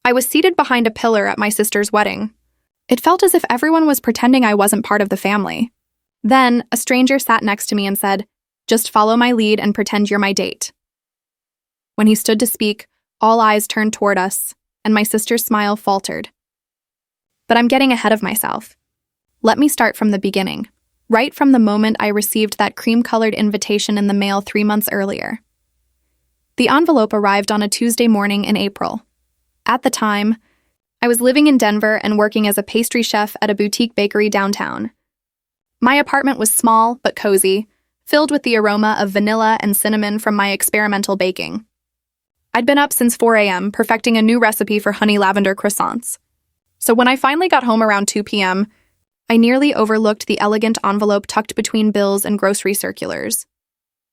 I was seated behind a pillar at my sister's wedding. It felt as if everyone was pretending I wasn't part of the family. Then, a stranger sat next to me and said, "Just follow my lead and pretend you're my date." When he stood to speak, all eyes turned toward us, and my sister's smile faltered. But I'm getting ahead of myself. Let me start from the beginning, right from the moment I received that cream-colored invitation in the mail 3 months earlier. The envelope arrived on a Tuesday morning in April. At the time, I was living in Denver and working as a pastry chef at a boutique bakery downtown. My apartment was small but cozy, filled with the aroma of vanilla and cinnamon from my experimental baking. I'd been up since 4 a.m. perfecting a new recipe for honey lavender croissants. So when I finally got home around 2 p.m., I nearly overlooked the elegant envelope tucked between bills and grocery circulars.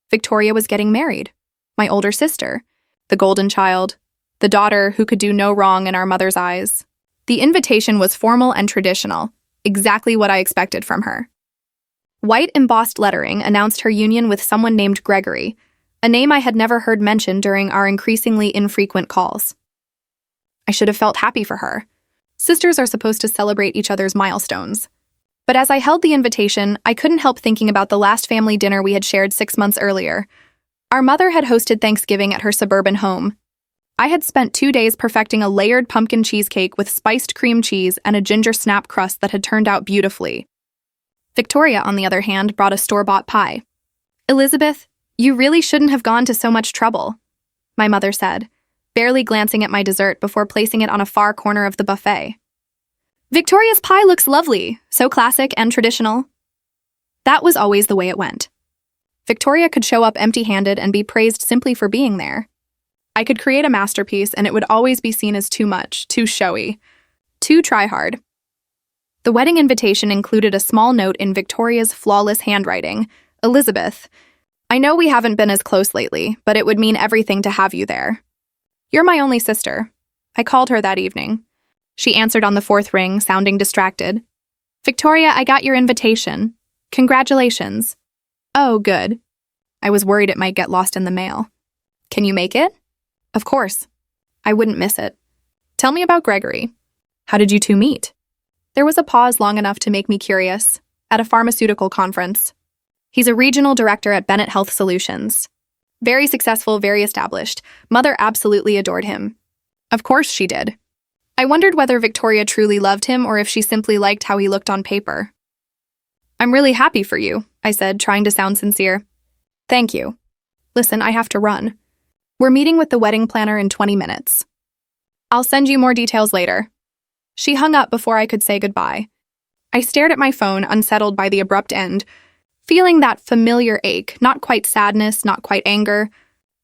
Victoria was getting married. My older sister, the golden child, the daughter who could do no wrong in our mother's eyes. The invitation was formal and traditional, exactly what I expected from her. White embossed lettering announced her union with someone named Gregory, a name I had never heard mentioned during our increasingly infrequent calls. I should have felt happy for her. Sisters are supposed to celebrate each other's milestones. But as I held the invitation, I couldn't help thinking about the last family dinner we had shared 6 months earlier. Our mother had hosted Thanksgiving at her suburban home. I had spent 2 days perfecting a layered pumpkin cheesecake with spiced cream cheese and a ginger snap crust that had turned out beautifully. Victoria, on the other hand, brought a store-bought pie. "Elizabeth, you really shouldn't have gone to so much trouble," my mother said, barely glancing at my dessert before placing it on a far corner of the buffet. "Victoria's pie looks lovely, so classic and traditional." That was always the way it went. Victoria could show up empty-handed and be praised simply for being there. I could create a masterpiece and it would always be seen as too much, too showy, too try-hard. The wedding invitation included a small note in Victoria's flawless handwriting. "Elizabeth, I know we haven't been as close lately, but it would mean everything to have you there. You're my only sister." I called her that evening. She answered on the 4th ring, sounding distracted. "Victoria, I got your invitation. Congratulations." "Oh, good." I was worried it might get lost in the mail. "Can you make it?" "Of course. I wouldn't miss it. Tell me about Gregory. How did you two meet?" There was a pause long enough to make me curious. At a pharmaceutical conference. He's a regional director at Bennett Health Solutions. Very successful, very established. Mother absolutely adored him. Of course she did. I wondered whether Victoria truly loved him or if she simply liked how he looked on paper. "I'm really happy for you," I said, trying to sound sincere. "Thank you. Listen, I have to run. We're meeting with the wedding planner in 20 minutes. I'll send you more details later." She hung up before I could say goodbye. I stared at my phone, unsettled by the abrupt end, feeling that familiar ache, not quite sadness, not quite anger,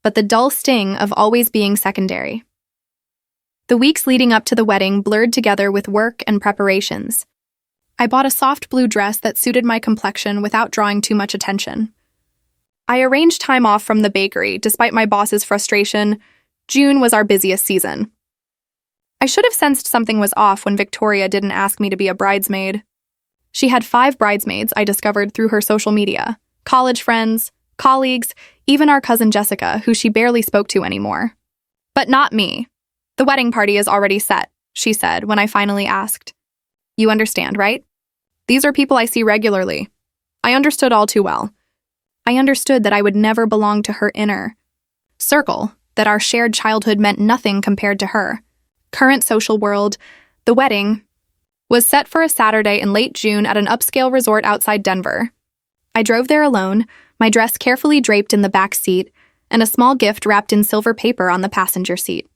but the dull sting of always being secondary. The weeks leading up to the wedding blurred together with work and preparations. I bought a soft blue dress that suited my complexion without drawing too much attention. I arranged time off from the bakery, despite my boss's frustration. June was our busiest season. I should have sensed something was off when Victoria didn't ask me to be a bridesmaid. She had 5 bridesmaids I discovered through her social media, college friends, colleagues, even our cousin Jessica, who she barely spoke to anymore. But not me. "The wedding party is already set," she said when I finally asked. "You understand, right? These are people I see regularly." I understood all too well. I understood that I would never belong to her inner circle, that our shared childhood meant nothing compared to her. Current social world, the wedding, was set for a Saturday in late June at an upscale resort outside Denver. I drove there alone, my dress carefully draped in the back seat, and a small gift wrapped in silver paper on the passenger seat.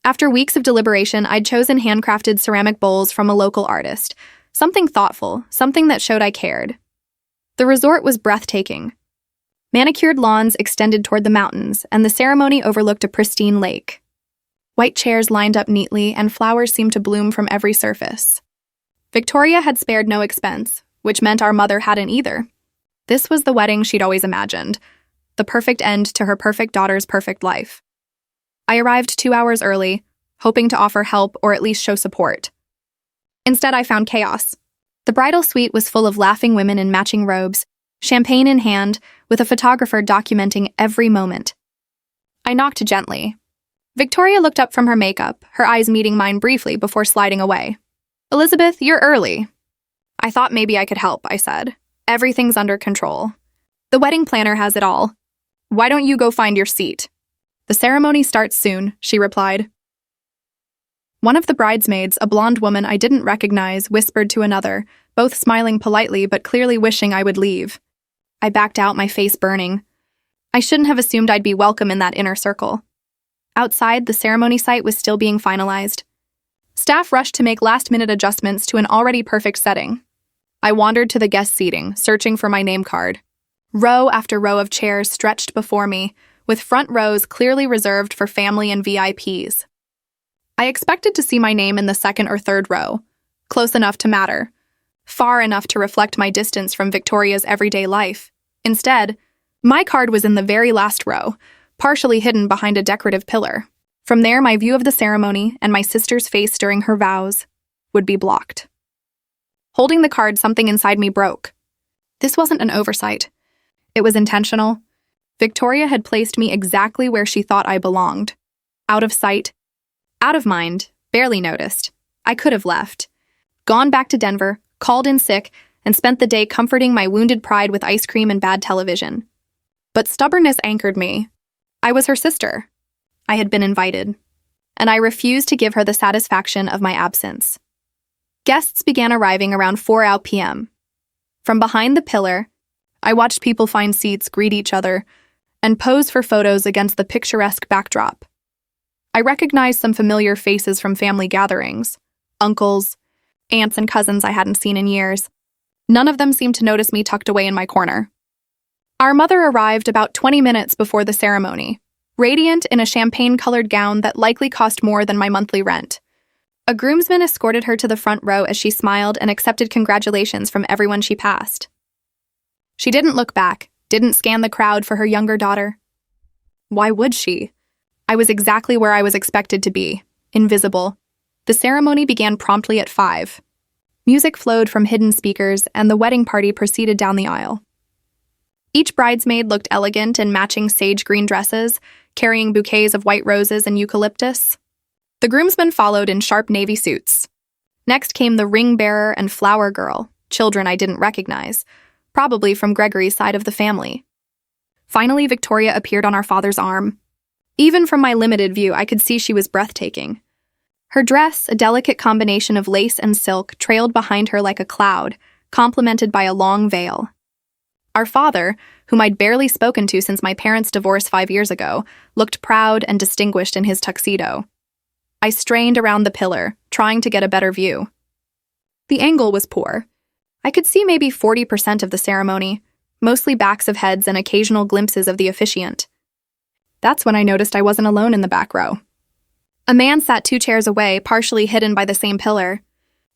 After weeks of deliberation, I'd chosen handcrafted ceramic bowls from a local artist, something thoughtful, something that showed I cared. The resort was breathtaking. Manicured lawns extended toward the mountains, and the ceremony overlooked a pristine lake. White chairs lined up neatly, and flowers seemed to bloom from every surface. Victoria had spared no expense, which meant our mother hadn't either. This was the wedding she'd always imagined, the perfect end to her perfect daughter's perfect life. I arrived 2 hours early, hoping to offer help or at least show support. Instead, I found chaos. The bridal suite was full of laughing women in matching robes, champagne in hand, with a photographer documenting every moment. I knocked gently. Victoria looked up from her makeup, her eyes meeting mine briefly before sliding away. Elizabeth, you're early. I thought maybe I could help, I said. Everything's under control. The wedding planner has it all. Why don't you go find your seat? The ceremony starts soon, she replied. One of the bridesmaids, a blonde woman I didn't recognize, whispered to another, both smiling politely but clearly wishing I would leave. I backed out, my face burning. I shouldn't have assumed I'd be welcome in that inner circle. Outside, the ceremony site was still being finalized. Staff rushed to make last-minute adjustments to an already perfect setting. I wandered to the guest seating, searching for my name card. Row after row of chairs stretched before me, with front rows clearly reserved for family and VIPs. I expected to see my name in the second or third row, close enough to matter, far enough to reflect my distance from Victoria's everyday life. Instead, my card was in the very last row, partially hidden behind a decorative pillar. From there, my view of the ceremony and my sister's face during her vows would be blocked. Holding the card, something inside me broke. This wasn't an oversight. It was intentional. Victoria had placed me exactly where she thought I belonged. Out of sight, out of mind, barely noticed. I could have left. Gone back to Denver, called in sick, and spent the day comforting my wounded pride with ice cream and bad television. But stubbornness anchored me. I was her sister. I had been invited, and I refused to give her the satisfaction of my absence. Guests began arriving around 4 p.m. From behind the pillar, I watched people find seats, greet each other, and pose for photos against the picturesque backdrop. I recognized some familiar faces from family gatherings, uncles, aunts, and cousins I hadn't seen in years. None of them seemed to notice me tucked away in my corner. Our mother arrived about 20 minutes before the ceremony, radiant in a champagne-colored gown that likely cost more than my monthly rent. A groomsman escorted her to the front row as she smiled and accepted congratulations from everyone she passed. She didn't look back, didn't scan the crowd for her younger daughter. Why would she? I was exactly where I was expected to be, invisible. The ceremony began promptly at 5. Music flowed from hidden speakers, and the wedding party proceeded down the aisle. Each bridesmaid looked elegant in matching sage green dresses, carrying bouquets of white roses and eucalyptus. The groomsmen followed in sharp navy suits. Next came the ring bearer and flower girl, children I didn't recognize, probably from Gregory's side of the family. Finally, Victoria appeared on our father's arm. Even from my limited view, I could see she was breathtaking. Her dress, a delicate combination of lace and silk, trailed behind her like a cloud, complemented by a long veil. Our father, whom I'd barely spoken to since my parents' divorce 5 years ago, looked proud and distinguished in his tuxedo. I strained around the pillar, trying to get a better view. The angle was poor. I could see maybe 40% of the ceremony, mostly backs of heads and occasional glimpses of the officiant. That's when I noticed I wasn't alone in the back row. A man sat 2 chairs away, partially hidden by the same pillar.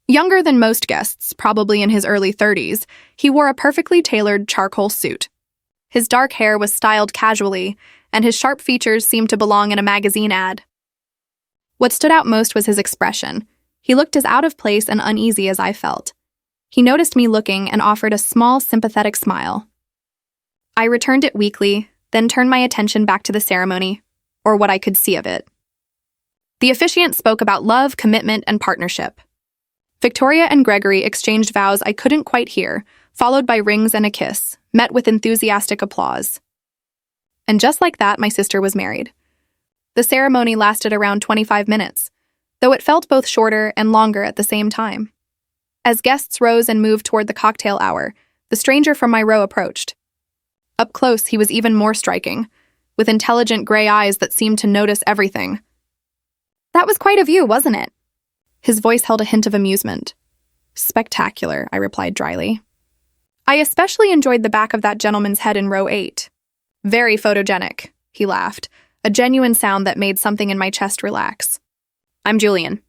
Younger than most guests, probably in his early 30s, he wore a perfectly tailored charcoal suit. His dark hair was styled casually, and his sharp features seemed to belong in a magazine ad. What stood out most was his expression. He looked as out of place and uneasy as I felt. He noticed me looking and offered a small, sympathetic smile. I returned it weakly, then turned my attention back to the ceremony, or what I could see of it. The officiant spoke about love, commitment, and partnership. Victoria and Gregory exchanged vows I couldn't quite hear, followed by rings and a kiss, met with enthusiastic applause. And just like that, my sister was married. The ceremony lasted around 25 minutes, though it felt both shorter and longer at the same time. As guests rose and moved toward the cocktail hour, the stranger from my row approached. Up close, he was even more striking, with intelligent gray eyes that seemed to notice everything. "That was quite a view, wasn't it?" His voice held a hint of amusement. "Spectacular," I replied dryly. "I especially enjoyed the back of that gentleman's head in row 8. Very photogenic," he laughed, a genuine sound that made something in my chest relax. "I'm Julian.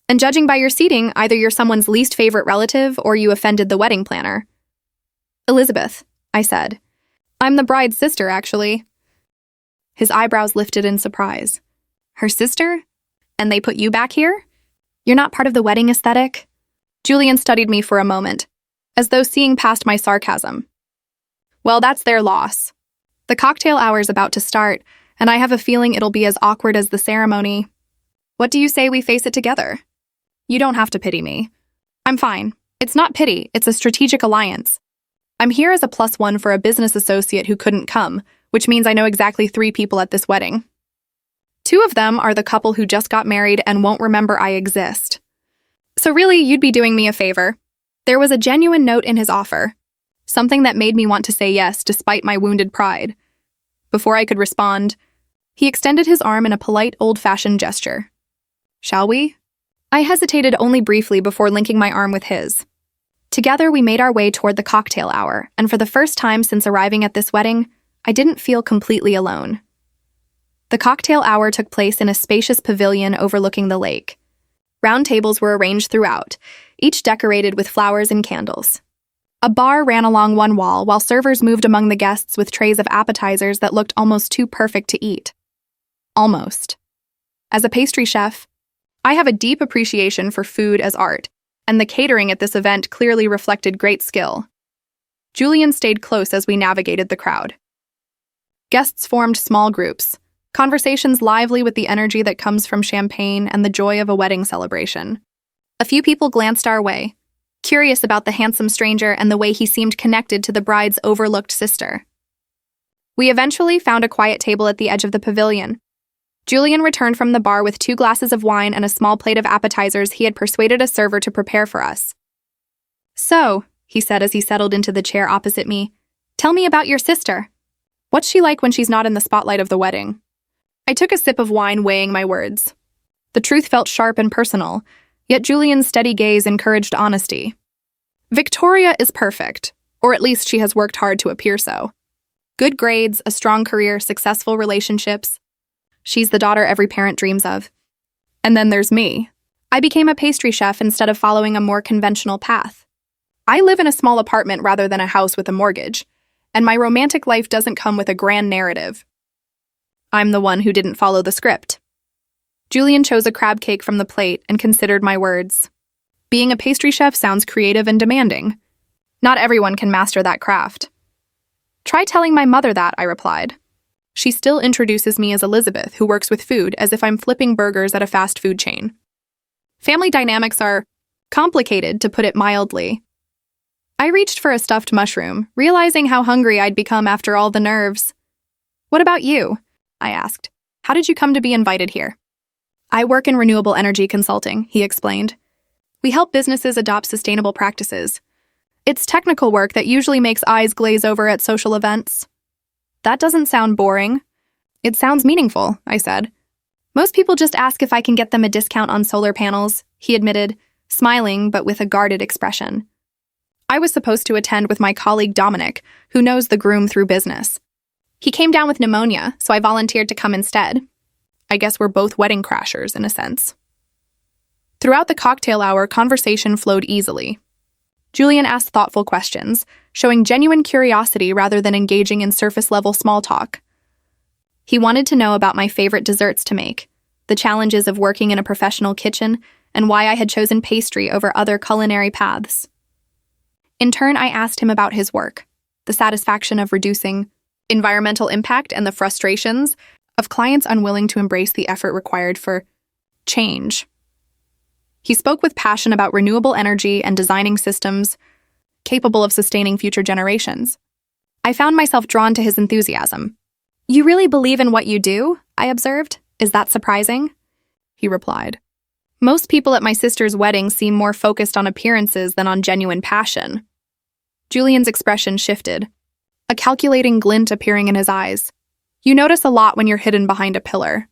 And judging by your seating, either you're someone's least favorite relative or you offended the wedding planner." "Elizabeth," I said. "I'm the bride's sister, actually." His eyebrows lifted in surprise. "Her sister? And they put you back here? You're not part of the wedding aesthetic?" Julian studied me for a moment, as though seeing past my sarcasm. "Well, that's their loss. The cocktail hour's about to start, and I have a feeling it'll be as awkward as the ceremony. What do you say we face it together? You don't have to pity me. I'm fine. It's not pity, it's a strategic alliance. I'm here as a +1 for a business associate who couldn't come, which means I know exactly 3 people at this wedding. 2 of them are the couple who just got married and won't remember I exist. So really, you'd be doing me a favor. There was a genuine note in his offer, something that made me want to say yes despite my wounded pride. Before I could respond, he extended his arm in a polite, old-fashioned gesture. Shall we? I hesitated only briefly before linking my arm with his. Together, we made our way toward the cocktail hour, and for the first time since arriving at this wedding, I didn't feel completely alone. The cocktail hour took place in a spacious pavilion overlooking the lake. Round tables were arranged throughout, each decorated with flowers and candles. A bar ran along one wall while servers moved among the guests with trays of appetizers that looked almost too perfect to eat. Almost. As a pastry chef, I have a deep appreciation for food as art, and the catering at this event clearly reflected great skill. Julian stayed close as we navigated the crowd. Guests formed small groups, conversations lively with the energy that comes from champagne and the joy of a wedding celebration. A few people glanced our way, curious about the handsome stranger and the way he seemed connected to the bride's overlooked sister. We eventually found a quiet table at the edge of the pavilion. Julian returned from the bar with 2 glasses of wine and a small plate of appetizers he had persuaded a server to prepare for us. So, he said as he settled into the chair opposite me, tell me about your sister. What's she like when she's not in the spotlight of the wedding? I took a sip of wine, weighing my words. The truth felt sharp and personal, yet Julian's steady gaze encouraged honesty. Victoria is perfect, or at least she has worked hard to appear so. Good grades, a strong career, successful relationships. She's the daughter every parent dreams of. And then there's me. I became a pastry chef instead of following a more conventional path. I live in a small apartment rather than a house with a mortgage, and my romantic life doesn't come with a grand narrative. I'm the one who didn't follow the script. Julian chose a crab cake from the plate and considered my words. Being a pastry chef sounds creative and demanding. Not everyone can master that craft. Try telling my mother that, I replied. She still introduces me as Elizabeth, who works with food, as if I'm flipping burgers at a fast food chain. Family dynamics are complicated, to put it mildly. I reached for a stuffed mushroom, realizing how hungry I'd become after all the nerves. What about you? I asked. How did you come to be invited here? I work in renewable energy consulting, he explained. We help businesses adopt sustainable practices. It's technical work that usually makes eyes glaze over at social events. That doesn't sound boring. It sounds meaningful, I said. Most people just ask if I can get them a discount on solar panels, he admitted, smiling but with a guarded expression. I was supposed to attend with my colleague Dominic, who knows the groom through business. He came down with pneumonia, so I volunteered to come instead. I guess we're both wedding crashers, in a sense. Throughout the cocktail hour, conversation flowed easily. Julian asked thoughtful questions, showing genuine curiosity rather than engaging in surface-level small talk. He wanted to know about my favorite desserts to make, the challenges of working in a professional kitchen, and why I had chosen pastry over other culinary paths. In turn, I asked him about his work, the satisfaction of reducing environmental impact and the frustrations of clients unwilling to embrace the effort required for change. He spoke with passion about renewable energy and designing systems capable of sustaining future generations. I found myself drawn to his enthusiasm. You really believe in what you do? I observed. Is that surprising? He replied. Most people at my sister's wedding seem more focused on appearances than on genuine passion. Julian's expression shifted, a calculating glint appearing in his eyes. You notice a lot when you're hidden behind a pillar.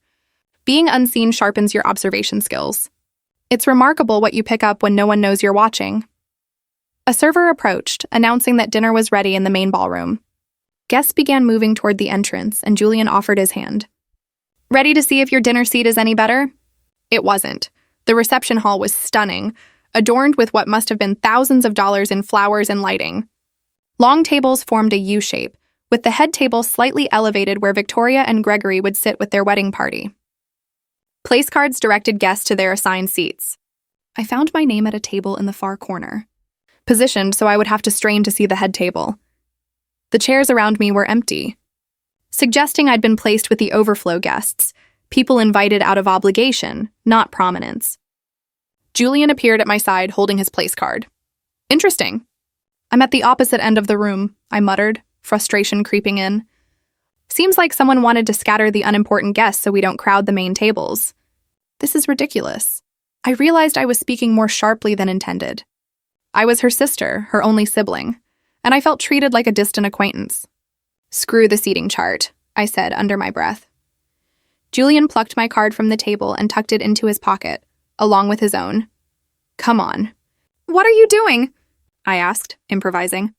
Being unseen sharpens your observation skills. It's remarkable what you pick up when no one knows you're watching. A server approached, announcing that dinner was ready in the main ballroom. Guests began moving toward the entrance, and Julian offered his hand. Ready to see if your dinner seat is any better? It wasn't. The reception hall was stunning, adorned with what must have been thousands of dollars in flowers and lighting. Long tables formed a U shape, with the head table slightly elevated where Victoria and Gregory would sit with their wedding party. Place cards directed guests to their assigned seats. I found my name at a table in the far corner, positioned so I would have to strain to see the head table. The chairs around me were empty. suggesting I'd been placed with the overflow guests, people invited out of obligation, not prominence. Julian appeared at my side holding his place card. Interesting. I'm at the opposite end of the room, I muttered, frustration creeping in. Seems like someone wanted to scatter the unimportant guests so we don't crowd the main tables. This is ridiculous. I realized I was speaking more sharply than intended. I was her sister, her only sibling, and I felt treated like a distant acquaintance. Screw the seating chart, I said under my breath. Julian plucked my card from the table and tucked it into his pocket, along with his own. Come on. What are you doing? I asked, improvising.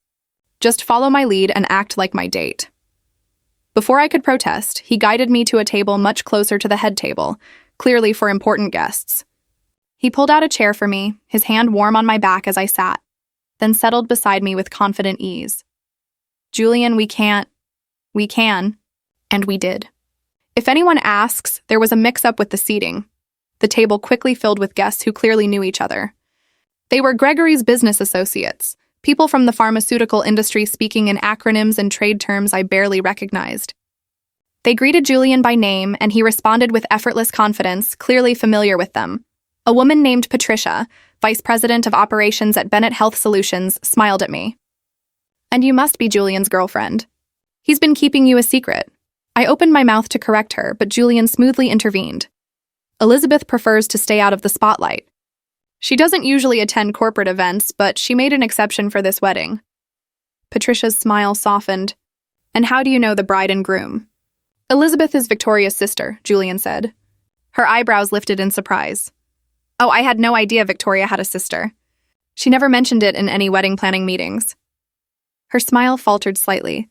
Just follow my lead and act like my date. Before I could protest, he guided me to a table much closer to the head table, clearly for important guests. He pulled out a chair for me, his hand warm on my back as I sat, then settled beside me with confident ease. Julian, we can. And we did. If anyone asks, there was a mix-up with the seating. The table quickly filled with guests who clearly knew each other. They were Gregory's business associates, people from the pharmaceutical industry speaking in acronyms and trade terms I barely recognized. They greeted Julian by name, and he responded with effortless confidence, clearly familiar with them. A woman named Patricia, vice president of operations at Bennett Health Solutions, smiled at me. And you must be Julian's girlfriend. He's been keeping you a secret. I opened my mouth to correct her, but Julian smoothly intervened. Elizabeth prefers to stay out of the spotlight. She doesn't usually attend corporate events, but she made an exception for this wedding. Patricia's smile softened. And how do you know the bride and groom? Elizabeth is Victoria's sister, Julian said. Her eyebrows lifted in surprise. Oh, I had no idea Victoria had a sister. She never mentioned it in any wedding planning meetings. Her smile faltered slightly,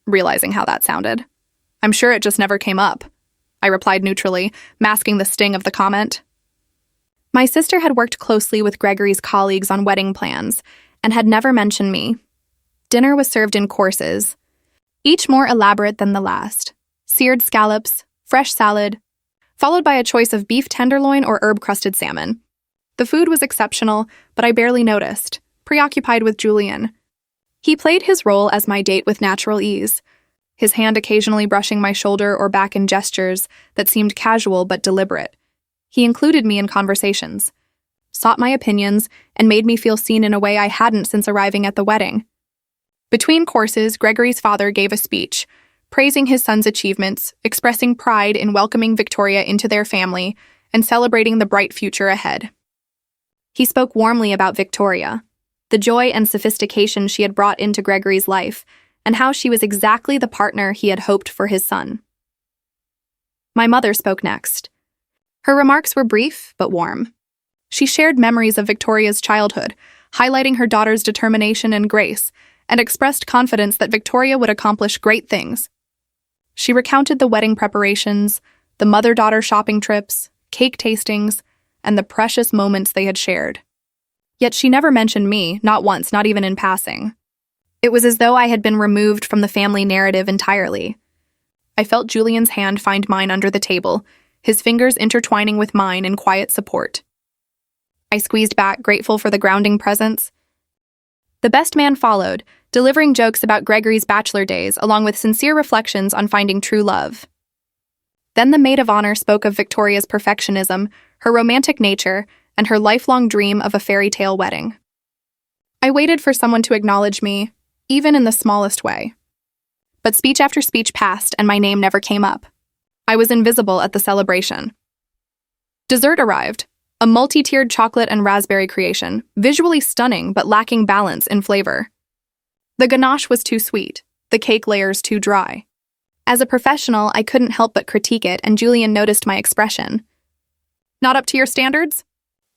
realizing how that sounded. I'm sure it just never came up, I replied neutrally, masking the sting of the comment. My sister had worked closely with Gregory's colleagues on wedding plans and had never mentioned me. Dinner was served in courses, each more elaborate than the last. Seared scallops, fresh salad, followed by a choice of beef tenderloin or herb-crusted salmon. The food was exceptional, but I barely noticed, preoccupied with Julian. He played his role as my date with natural ease, his hand occasionally brushing my shoulder or back in gestures that seemed casual but deliberate. He included me in conversations, sought my opinions, and made me feel seen in a way I hadn't since arriving at the wedding. Between courses, Gregory's father gave a speech, praising his son's achievements, expressing pride in welcoming Victoria into their family, and celebrating the bright future ahead. He spoke warmly about Victoria, the joy and sophistication she had brought into Gregory's life, and how she was exactly the partner he had hoped for his son. My mother spoke next. Her remarks were brief but warm. She shared memories of Victoria's childhood, highlighting her daughter's determination and grace, and expressed confidence that Victoria would accomplish great things. She recounted the wedding preparations, the mother-daughter shopping trips, cake tastings, and the precious moments they had shared. Yet she never mentioned me, not once, not even in passing. It was as though I had been removed from the family narrative entirely. I felt Julian's hand find mine under the table, his fingers intertwining with mine in quiet support. I squeezed back, grateful for the grounding presence. The best man followed, delivering jokes about Gregory's bachelor days along with sincere reflections on finding true love. Then the maid of honor spoke of Victoria's perfectionism, her romantic nature, and her lifelong dream of a fairy tale wedding. I waited for someone to acknowledge me, even in the smallest way. But speech after speech passed and my name never came up. I was invisible at the celebration. Dessert arrived, a multi-tiered chocolate and raspberry creation, visually stunning but lacking balance in flavor. The ganache was too sweet, the cake layers too dry. As a professional, I couldn't help but critique it, and Julian noticed my expression. Not up to your standards?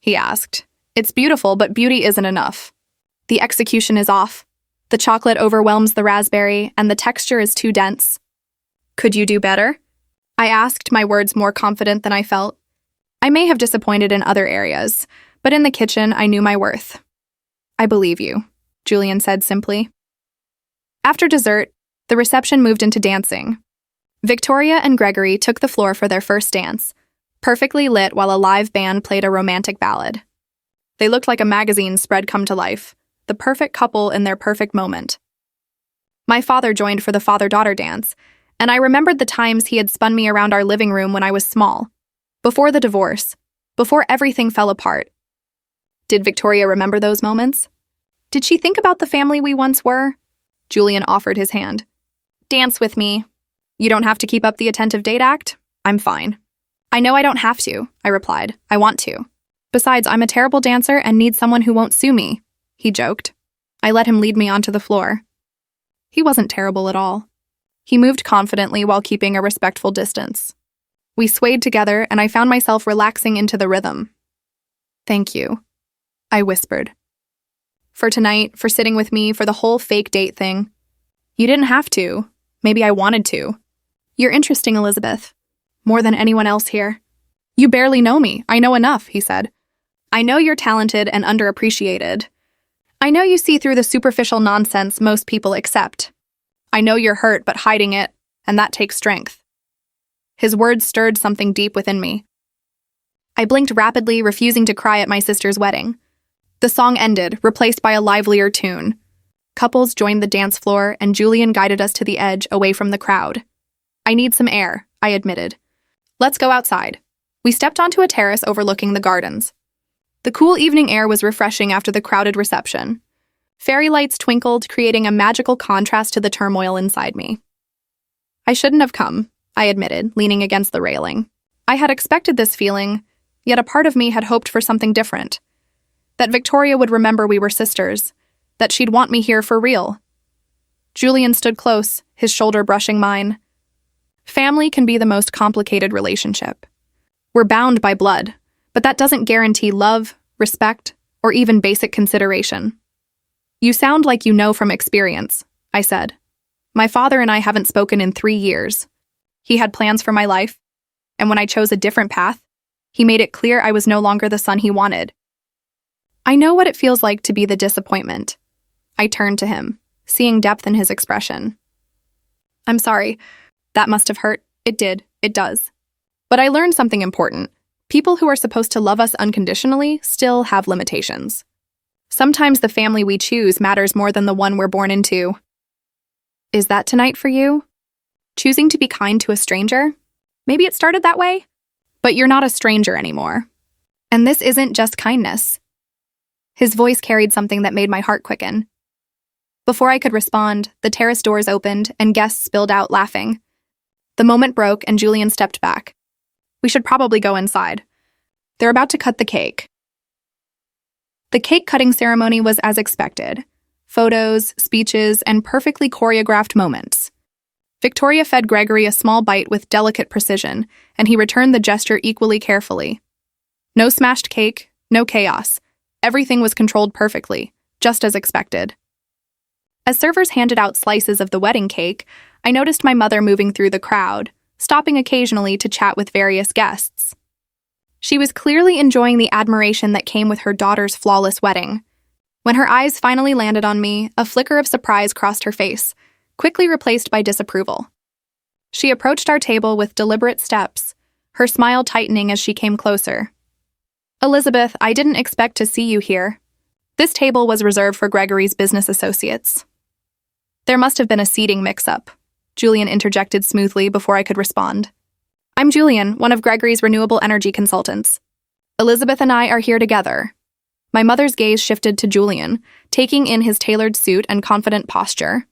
He asked. It's beautiful, but beauty isn't enough. The execution is off. The chocolate overwhelms the raspberry, and the texture is too dense. Could you do better? I asked, my words more confident than I felt. I may have disappointed in other areas, but in the kitchen, I knew my worth. I believe you, Julian said simply. After dessert, the reception moved into dancing. Victoria and Gregory took the floor for their first dance, perfectly lit while a live band played a romantic ballad. They looked like a magazine spread come to life, the perfect couple in their perfect moment. My father joined for the father-daughter dance, And I remembered the times he had spun me around our living room when I was small, before the divorce, before everything fell apart. Did Victoria remember those moments? Did she think about the family we once were? Julian offered his hand. Dance with me. You don't have to keep up the attentive date act. I'm fine. I know I don't have to, I replied. I want to. Besides, I'm a terrible dancer and need someone who won't sue me, he joked. I let him lead me onto the floor. He wasn't terrible at all. He moved confidently while keeping a respectful distance. We swayed together, and I found myself relaxing into the rhythm. Thank you, I whispered. For tonight, for sitting with me, for the whole fake date thing. You didn't have to. Maybe I wanted to. You're interesting, Elizabeth. More than anyone else here. You barely know me. I know enough, he said. I know you're talented and underappreciated. I know you see through the superficial nonsense most people accept. I know you're hurt but hiding it, and that takes strength. His words stirred something deep within me. I blinked rapidly, refusing to cry at my sister's wedding. The song ended, replaced by a livelier tune. Couples joined the dance floor, and Julian guided us to the edge, away from the crowd. I need some air, I admitted. Let's go outside. We stepped onto a terrace overlooking the gardens. The cool evening air was refreshing after the crowded reception. Fairy lights twinkled, creating a magical contrast to the turmoil inside me. I shouldn't have come, I admitted, leaning against the railing. I had expected this feeling, yet a part of me had hoped for something different. That Victoria would remember we were sisters, that she'd want me here for real. Julian stood close, his shoulder brushing mine. Family can be the most complicated relationship. We're bound by blood, but that doesn't guarantee love, respect, or even basic consideration. You sound like you know from experience, I said. My father and I haven't spoken in 3 years. He had plans for my life, and when I chose a different path, he made it clear I was no longer the son he wanted. I know what it feels like to be the disappointment. I turned to him, seeing depth in his expression. I'm sorry. That must have hurt. It did. It does. But I learned something important. People who are supposed to love us unconditionally still have limitations. Sometimes the family we choose matters more than the one we're born into. Is that tonight for you? Choosing to be kind to a stranger? Maybe it started that way, but you're not a stranger anymore. And this isn't just kindness. His voice carried something that made my heart quicken. Before I could respond, the terrace doors opened and guests spilled out laughing. The moment broke and Julian stepped back. We should probably go inside. They're about to cut the cake. The cake-cutting ceremony was as expected. Photos, speeches, and perfectly choreographed moments. Victoria fed Gregory a small bite with delicate precision, and he returned the gesture equally carefully. No smashed cake, no chaos. Everything was controlled perfectly, just as expected. As servers handed out slices of the wedding cake, I noticed my mother moving through the crowd, stopping occasionally to chat with various guests. She was clearly enjoying the admiration that came with her daughter's flawless wedding. When her eyes finally landed on me, a flicker of surprise crossed her face, quickly replaced by disapproval. She approached our table with deliberate steps, her smile tightening as she came closer. Elizabeth, I didn't expect to see you here. This table was reserved for Gregory's business associates. There must have been a seating mix-up, Julian interjected smoothly before I could respond. I'm Julian, one of Gregory's renewable energy consultants. Elizabeth and I are here together. My mother's gaze shifted to Julian, taking in his tailored suit and confident posture.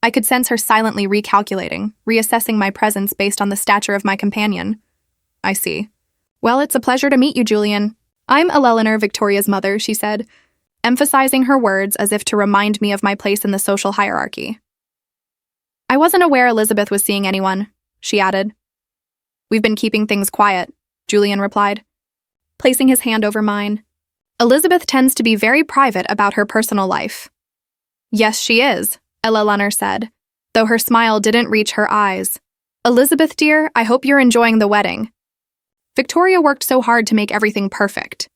I could sense her silently recalculating, reassessing my presence based on the stature of my companion. I see. Well, it's a pleasure to meet you, Julian. I'm Eleanor, Victoria's mother, she said, emphasizing her words as if to remind me of my place in the social hierarchy. I wasn't aware Elizabeth was seeing anyone, she added. We've been keeping things quiet, Julian replied, placing his hand over mine. Elizabeth tends to be very private about her personal life. Yes, she is, Eleanor said, though her smile didn't reach her eyes. Elizabeth, dear, I hope you're enjoying the wedding. Victoria worked so hard to make everything perfect.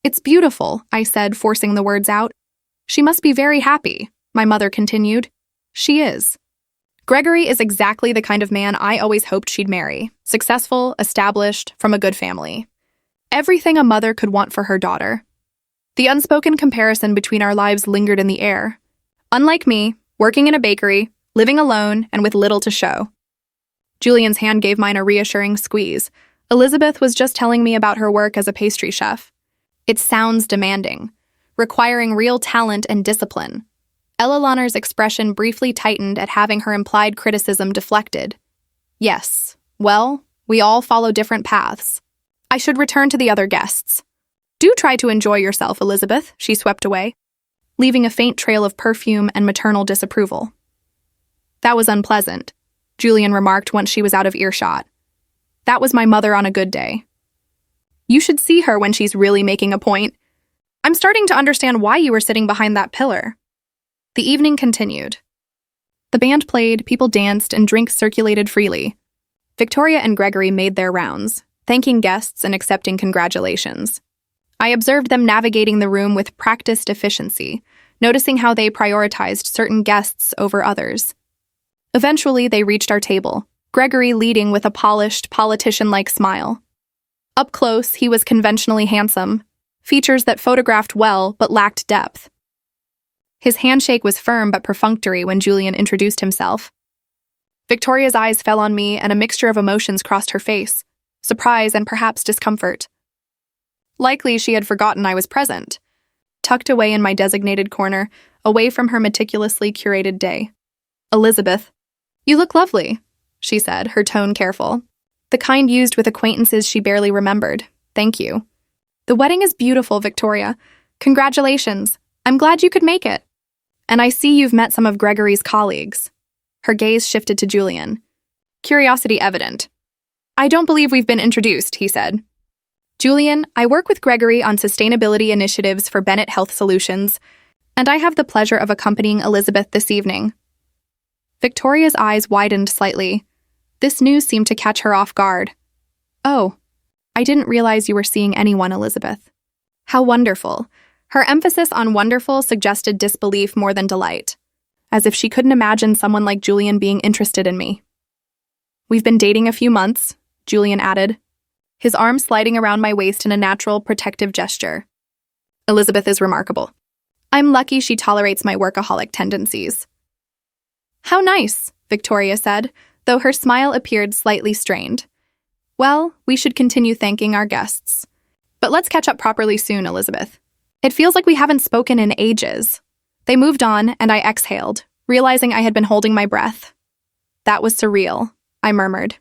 It's beautiful, I said, forcing the words out. She must be very happy, my mother continued. She is. Gregory is exactly the kind of man I always hoped she'd marry. Successful, established, from a good family. Everything a mother could want for her daughter. The unspoken comparison between our lives lingered in the air. Unlike me, working in a bakery, living alone and with little to show. Julian's hand gave mine a reassuring squeeze. Elizabeth was just telling me about her work as a pastry chef. It sounds demanding, requiring real talent and discipline. Ella Launer's expression briefly tightened at having her implied criticism deflected. Yes, well, we all follow different paths. I should return to the other guests. Do try to enjoy yourself, Elizabeth, she swept away, leaving a faint trail of perfume and maternal disapproval. That was unpleasant, Julian remarked once she was out of earshot. That was my mother on a good day. You should see her when she's really making a point. I'm starting to understand why you were sitting behind that pillar. The evening continued. The band played, people danced, and drinks circulated freely. Victoria and Gregory made their rounds, thanking guests and accepting congratulations. I observed them navigating the room with practiced efficiency, noticing how they prioritized certain guests over others. Eventually, they reached our table, Gregory leading with a polished, politician-like smile. Up close, he was conventionally handsome, features that photographed well but lacked depth. His handshake was firm but perfunctory when Julian introduced himself. Victoria's eyes fell on me and a mixture of emotions crossed her face, surprise and perhaps discomfort. Likely she had forgotten I was present, tucked away in my designated corner, away from her meticulously curated day. Elizabeth, you look lovely, she said, her tone careful. The kind used with acquaintances she barely remembered. Thank you. The wedding is beautiful, Victoria. Congratulations. I'm glad you could make it. And I see you've met some of Gregory's colleagues. Her gaze shifted to Julian. Curiosity evident. I don't believe we've been introduced, he said. Julian, I work with Gregory on sustainability initiatives for Bennett Health Solutions, and I have the pleasure of accompanying Elizabeth this evening. Victoria's eyes widened slightly. This news seemed to catch her off guard. Oh, I didn't realize you were seeing anyone, Elizabeth. How wonderful. Her emphasis on wonderful suggested disbelief more than delight, as if she couldn't imagine someone like Julian being interested in me. We've been dating a few months, Julian added, his arm sliding around my waist in a natural, protective gesture. Elizabeth is remarkable. I'm lucky she tolerates my workaholic tendencies. How nice, Victoria said, though her smile appeared slightly strained. Well, we should continue thanking our guests. But let's catch up properly soon, Elizabeth. It feels like we haven't spoken in ages. They moved on, and I exhaled, realizing I had been holding my breath. That was surreal, I murmured.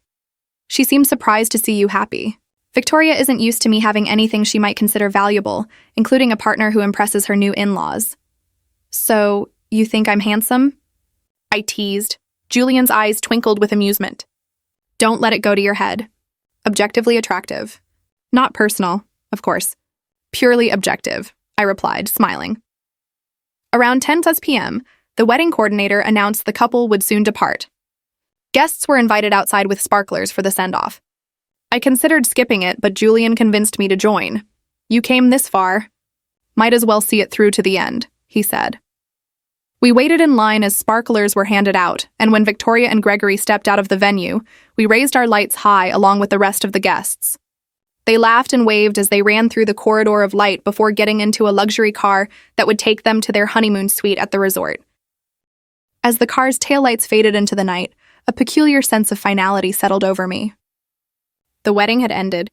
She seemed surprised to see you happy. Victoria isn't used to me having anything she might consider valuable, including a partner who impresses her new in-laws. So, you think I'm handsome? I teased. Julian's eyes twinkled with amusement. Don't let it go to your head. Objectively attractive. Not personal, of course. Purely objective, I replied, smiling. Around 10 p.m., the wedding coordinator announced the couple would soon depart. Guests were invited outside with sparklers for the send-off. I considered skipping it, but Julian convinced me to join. You came this far. Might as well see it through to the end, he said. We waited in line as sparklers were handed out, and when Victoria and Gregory stepped out of the venue, we raised our lights high along with the rest of the guests. They laughed and waved as they ran through the corridor of light before getting into a luxury car that would take them to their honeymoon suite at the resort. As the car's taillights faded into the night, a peculiar sense of finality settled over me. The wedding had ended.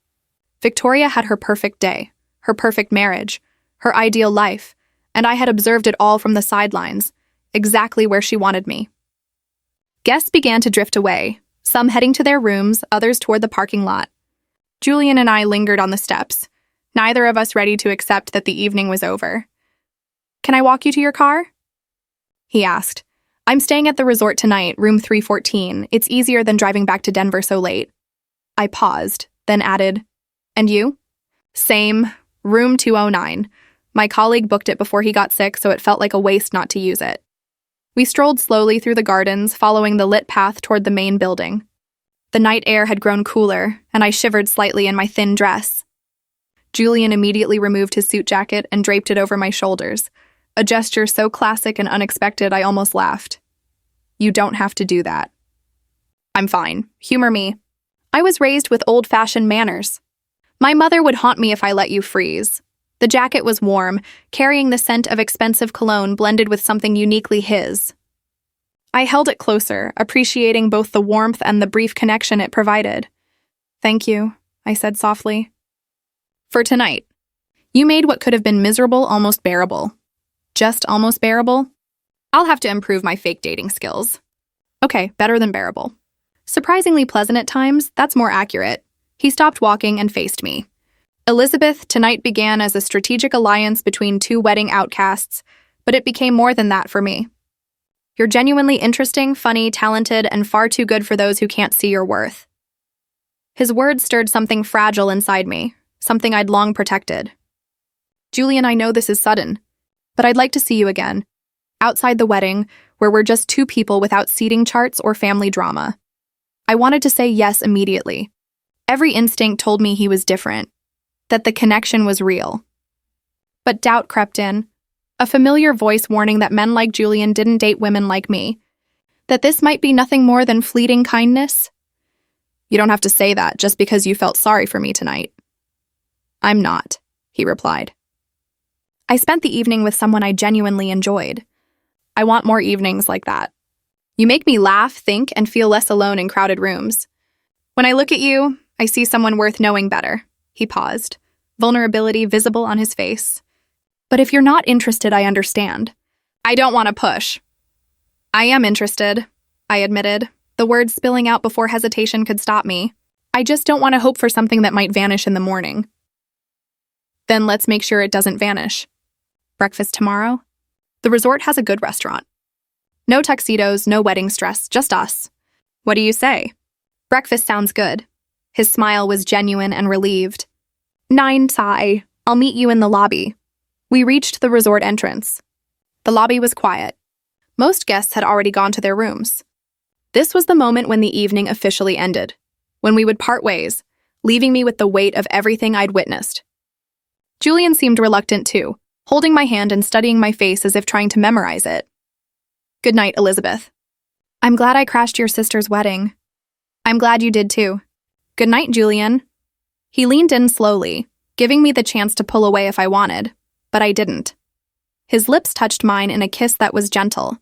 Victoria had her perfect day, her perfect marriage, her ideal life, and I had observed it all from the sidelines, exactly where she wanted me. Guests began to drift away, some heading to their rooms, others toward the parking lot. Julian and I lingered on the steps, neither of us ready to accept that the evening was over. Can I walk you to your car? He asked. I'm staying at the resort tonight, room 314. It's easier than driving back to Denver so late. I paused, then added, And you? Same, room 209. My colleague booked it before he got sick, so it felt like a waste not to use it. We strolled slowly through the gardens, following the lit path toward the main building. The night air had grown cooler, and I shivered slightly in my thin dress. Julian immediately removed his suit jacket and draped it over my shoulders, a gesture so classic and unexpected I almost laughed. You don't have to do that. I'm fine. Humor me. I was raised with old-fashioned manners. My mother would haunt me if I let you freeze. The jacket was warm, carrying the scent of expensive cologne blended with something uniquely his. I held it closer, appreciating both the warmth and the brief connection it provided. "Thank you," I said softly. "For tonight. You made what could have been miserable almost bearable." "Just almost bearable?" "I'll have to improve my fake dating skills." "Okay, better than bearable." "Surprisingly pleasant at times, that's more accurate." He stopped walking and faced me. "Elizabeth, tonight began as a strategic alliance between two wedding outcasts, but it became more than that for me. You're genuinely interesting, funny, talented, and far too good for those who can't see your worth." His words stirred something fragile inside me, something I'd long protected. "Julian, I know this is sudden, but I'd like to see you again. Outside the wedding, where we're just two people without seating charts or family drama." I wanted to say yes immediately. Every instinct told me he was different, that the connection was real. But doubt crept in, a familiar voice warning that men like Julian didn't date women like me, that this might be nothing more than fleeting kindness. "You don't have to say that just because you felt sorry for me tonight." "I'm not," he replied. "I spent the evening with someone I genuinely enjoyed. I want more evenings like that. You make me laugh, think, and feel less alone in crowded rooms. When I look at you, I see someone worth knowing better." He paused, vulnerability visible on his face. "But if you're not interested, I understand. I don't want to push." "I am interested," I admitted, the words spilling out before hesitation could stop me. "I just don't want to hope for something that might vanish in the morning." "Then let's make sure it doesn't vanish. Breakfast tomorrow? The resort has a good restaurant. No tuxedos, no wedding stress, just us. What do you say?" "Breakfast sounds good." His smile was genuine and relieved. "Nine, sigh. I'll meet you in the lobby." We reached the resort entrance. The lobby was quiet. Most guests had already gone to their rooms. This was the moment when the evening officially ended, when we would part ways, leaving me with the weight of everything I'd witnessed. Julian seemed reluctant too, holding my hand and studying my face as if trying to memorize it. "Good night, Elizabeth." "I'm glad I crashed your sister's wedding." "I'm glad you did too." "Good night, Julian." He leaned in slowly, giving me the chance to pull away if I wanted, but I didn't. His lips touched mine in a kiss that was gentle,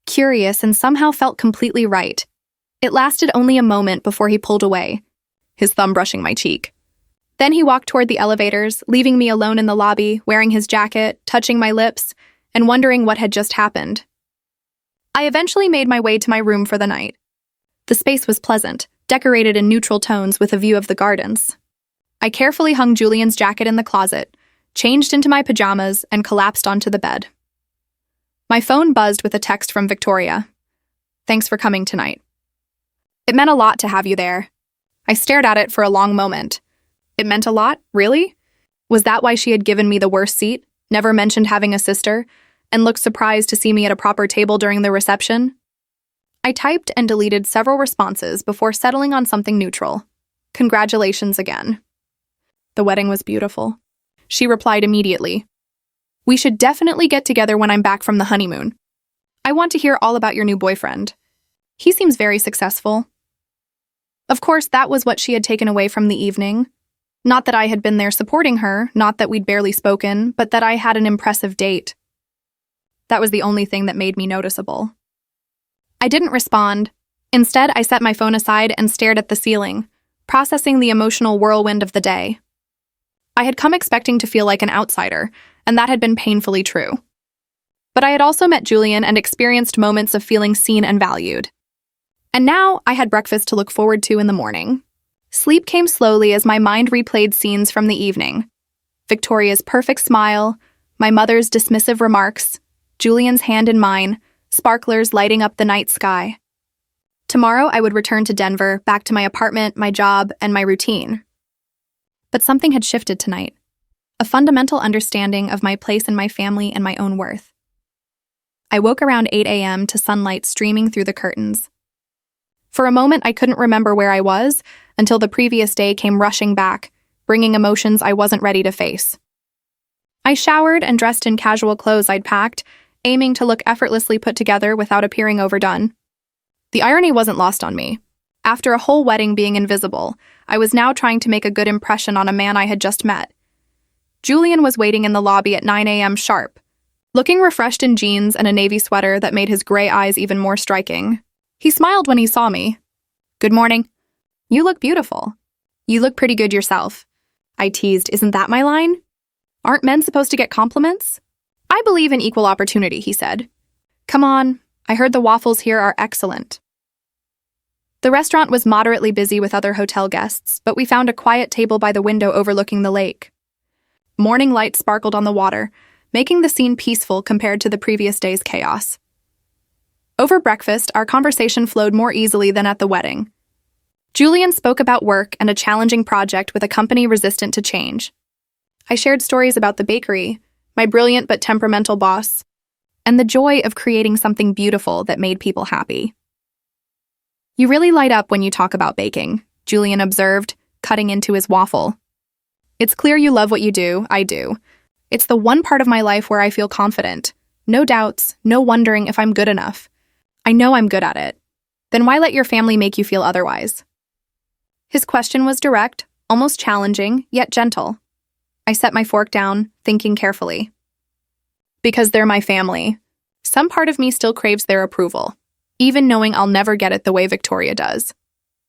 curious, and somehow felt completely right. It lasted only a moment before he pulled away, his thumb brushing my cheek. Then he walked toward the elevators, leaving me alone in the lobby, wearing his jacket, touching my lips, and wondering what had just happened. I eventually made my way to my room for the night. The space was pleasant, decorated in neutral tones with a view of the gardens. I carefully hung Julian's jacket in the closet, changed into my pajamas, and collapsed onto the bed. My phone buzzed with a text from Victoria. "Thanks for coming tonight." It meant a lot to have you there. I stared at it for a long moment. It meant a lot? Really? Was that why she had given me the worst seat, never mentioned having a sister, and looked surprised to see me at a proper table during the reception? I typed and deleted several responses before settling on something neutral. "Congratulations again." "The wedding was beautiful." She replied immediately. "We should definitely get together when I'm back from the honeymoon. I want to hear all about your new boyfriend. He seems very successful." Of course, that was what she had taken away from the evening. Not that I had been there supporting her, not that we'd barely spoken, but that I had an impressive date. That was the only thing that made me noticeable. I didn't respond. Instead, I set my phone aside and stared at the ceiling, processing the emotional whirlwind of the day. I had come expecting to feel like an outsider, and that had been painfully true. But I had also met Julian and experienced moments of feeling seen and valued. And now I had breakfast to look forward to in the morning. Sleep came slowly as my mind replayed scenes from the evening. Victoria's perfect smile, my mother's dismissive remarks, Julian's hand in mine, sparklers lighting up the night sky. Tomorrow I would return to Denver, back to my apartment, my job, and my routine. But something had shifted tonight. A fundamental understanding of my place in my family and my own worth. I woke around 8 a.m. to sunlight streaming through the curtains. For a moment, I couldn't remember where I was until the previous day came rushing back, bringing emotions I wasn't ready to face. I showered and dressed in casual clothes I'd packed, aiming to look effortlessly put together without appearing overdone. The irony wasn't lost on me. After a whole wedding being invisible, I was now trying to make a good impression on a man I had just met. Julian was waiting in the lobby at 9 a.m. sharp, looking refreshed in jeans and a navy sweater that made his gray eyes even more striking. He smiled when he saw me. "Good morning." "You look beautiful." "You look pretty good yourself." I teased, "Isn't that my line? Aren't men supposed to get compliments?" "I believe in equal opportunity," he said. "Come on, I heard the waffles here are excellent." The restaurant was moderately busy with other hotel guests, but we found a quiet table by the window overlooking the lake. Morning light sparkled on the water, making the scene peaceful compared to the previous day's chaos. Over breakfast, our conversation flowed more easily than at the wedding. Julian spoke about work and a challenging project with a company resistant to change. I shared stories about the bakery, my brilliant but temperamental boss, and the joy of creating something beautiful that made people happy. "You really light up when you talk about baking," Julian observed, cutting into his waffle. "It's clear you love what you do. I do. It's the one part of my life where I feel confident. No doubts, no wondering if I'm good enough. I know I'm good at it. Then why let your family make you feel otherwise?" His question was direct, almost challenging, yet gentle. I set my fork down, thinking carefully. Because they're my family. Some part of me still craves their approval, even knowing I'll never get it the way Victoria does.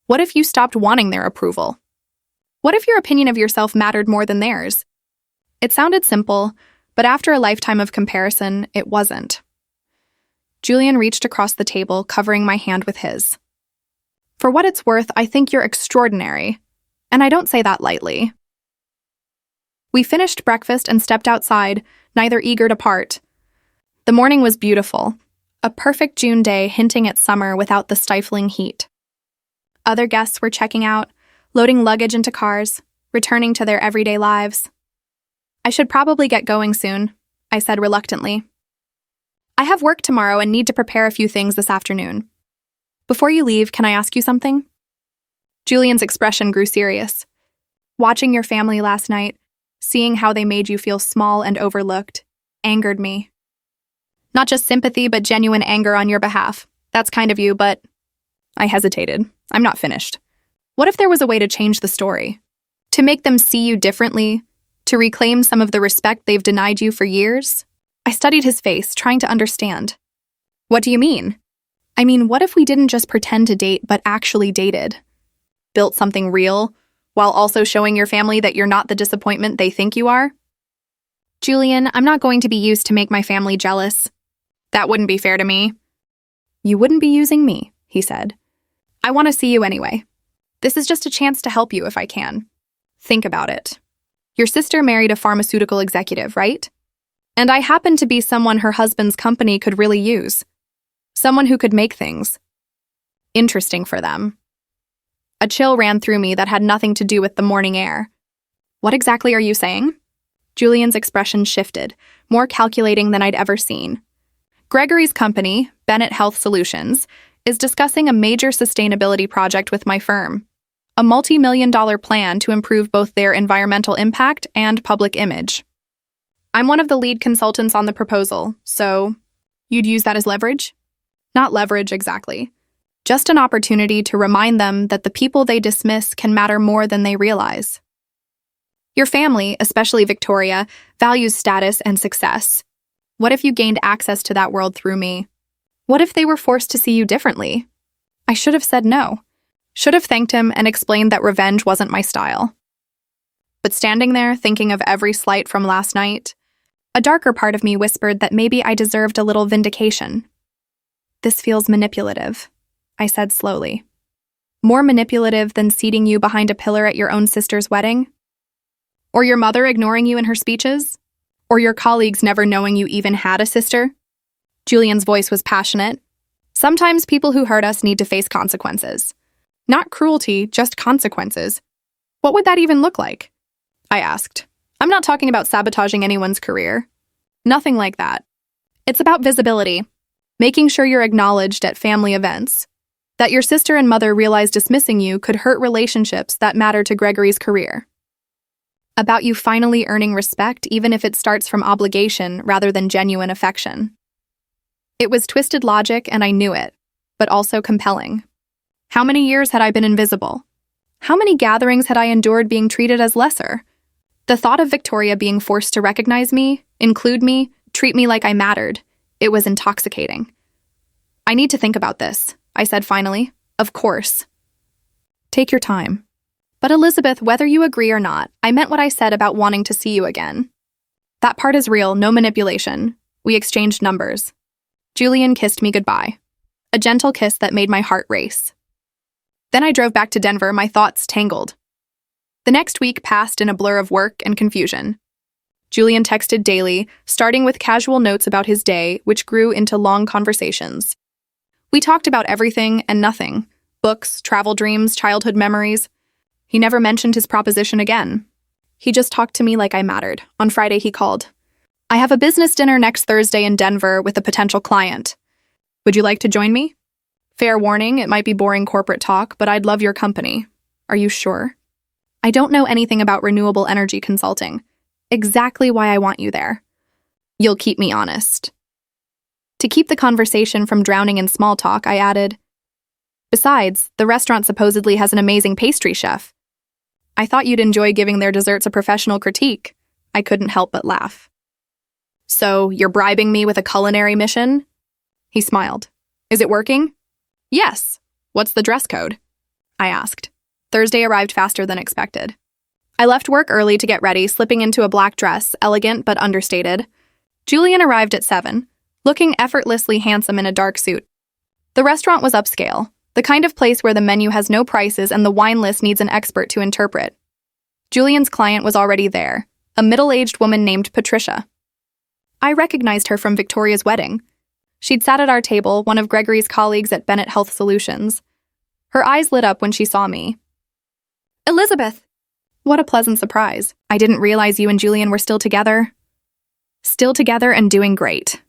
What if you stopped wanting their approval? What if your opinion of yourself mattered more than theirs? It sounded simple, but after a lifetime of comparison, it wasn't. Julian reached across the table, covering my hand with his. "For what it's worth, I think you're extraordinary, and I don't say that lightly." We finished breakfast and stepped outside, neither eager to part. The morning was beautiful, a perfect June day hinting at summer without the stifling heat. Other guests were checking out, loading luggage into cars, returning to their everyday lives. "I should probably get going soon," I said reluctantly. "I have work tomorrow and need to prepare a few things this afternoon. Before you leave, can I ask you something?" Julian's expression grew serious. "Watching your family last night, seeing how they made you feel small and overlooked, angered me. Not just sympathy, but genuine anger on your behalf. That's kind of you, but..." I hesitated. I'm not finished. What if there was a way to change the story? To make them see you differently? To reclaim some of the respect they've denied you for years? I studied his face, trying to understand. "What do you mean?" "I mean, what if we didn't just pretend to date, but actually dated? Built something real, while also showing your family that you're not the disappointment they think you are?" "Julian, I'm not going to be used to make my family jealous." "That wouldn't be fair to me." "You wouldn't be using me," he said. "I want to see you anyway. This is just a chance to help you if I can. Think about it. Your sister married a pharmaceutical executive, right? And I happen to be someone her husband's company could really use. Someone who could make things interesting for them." A chill ran through me that had nothing to do with the morning air. "What exactly are you saying?" Julian's expression shifted, more calculating than I'd ever seen. "Gregory's company, Bennett Health Solutions, is discussing a major sustainability project with my firm. A multi-million-dollar plan to improve both their environmental impact and public image. I'm one of the lead consultants on the proposal, so you'd use that as leverage?" "Not leverage, exactly. Just an opportunity to remind them that the people they dismiss can matter more than they realize. Your family, especially Victoria, values status and success. What if you gained access to that world through me? What if they were forced to see you differently?" I should have said no. Should have thanked him and explained that revenge wasn't my style. But standing there, thinking of every slight from last night, a darker part of me whispered that maybe I deserved a little vindication. "This feels manipulative," I said slowly. "More manipulative than seating you behind a pillar at your own sister's wedding? Or your mother ignoring you in her speeches? Or your colleagues never knowing you even had a sister?" Julian's voice was passionate. "Sometimes people who hurt us need to face consequences. Not cruelty, just consequences. What would that even look like?" I asked. "I'm not talking about sabotaging anyone's career. Nothing like that. It's about visibility, making sure you're acknowledged at family events, that your sister and mother realize dismissing you could hurt relationships that matter to Gregory's career. About you finally earning respect even if it starts from obligation rather than genuine affection." It was twisted logic and I knew it, but also compelling. How many years had I been invisible? How many gatherings had I endured being treated as lesser? The thought of Victoria being forced to recognize me, include me, Treat me like I mattered. It was intoxicating. I need to think about this, I said finally. Of course. Take your time. But Elizabeth, whether you agree or not, I meant what I said about wanting to see you again. That part is real, no manipulation. We exchanged numbers. Julian kissed me goodbye. A gentle kiss that made my heart race. Then I drove back to Denver, my thoughts tangled. The next week passed in a blur of work and confusion. Julian texted daily, starting with casual notes about his day, which grew into long conversations. We talked about everything and nothing. Books, travel dreams, childhood memories. He never mentioned his proposition again. He just talked to me like I mattered. On Friday, he called. I have a business dinner next Thursday in Denver with a potential client. Would you like to join me? Fair warning, it might be boring corporate talk, but I'd love your company. Are you sure? I don't know anything about renewable energy consulting. Exactly why I want you there. You'll keep me honest. To keep the conversation from drowning in small talk, I added, besides, the restaurant supposedly has an amazing pastry chef. I thought you'd enjoy giving their desserts a professional critique. I couldn't help but laugh. So, you're bribing me with a culinary mission? He smiled. Is it working? Yes. What's the dress code? I asked. Thursday arrived faster than expected. I left work early to get ready, slipping into a black dress, elegant but understated. Julian arrived at 7, looking effortlessly handsome in a dark suit. The restaurant was upscale, the kind of place where the menu has no prices and the wine list needs an expert to interpret. Julian's client was already there, a middle-aged woman named Patricia. I recognized her from Victoria's wedding. She'd sat at our table, one of Gregory's colleagues at Bennett Health Solutions. Her eyes lit up when she saw me. Elizabeth! What a pleasant surprise. I didn't realize you and Julian were still together. Still together and doing great,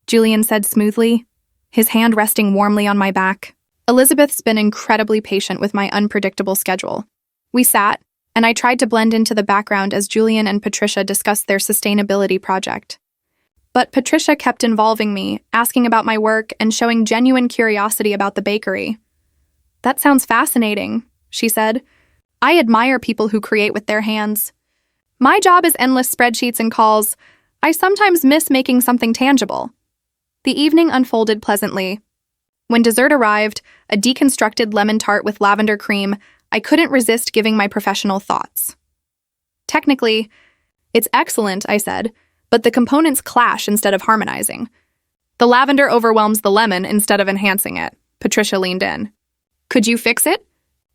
Julian said smoothly, his hand resting warmly on my back. Elizabeth's been incredibly patient with my unpredictable schedule. We sat, and I tried to blend into the background as Julian and Patricia discussed their sustainability project. But Patricia kept involving me, asking about my work and showing genuine curiosity about the bakery. That sounds fascinating, she said. I admire people who create with their hands. My job is endless spreadsheets and calls. I sometimes miss making something tangible. The evening unfolded pleasantly. When dessert arrived, a deconstructed lemon tart with lavender cream, I couldn't resist giving my professional thoughts. Technically, it's excellent, I said, but the components clash instead of harmonizing. The lavender overwhelms the lemon instead of enhancing it. Patricia leaned in. Could you fix it?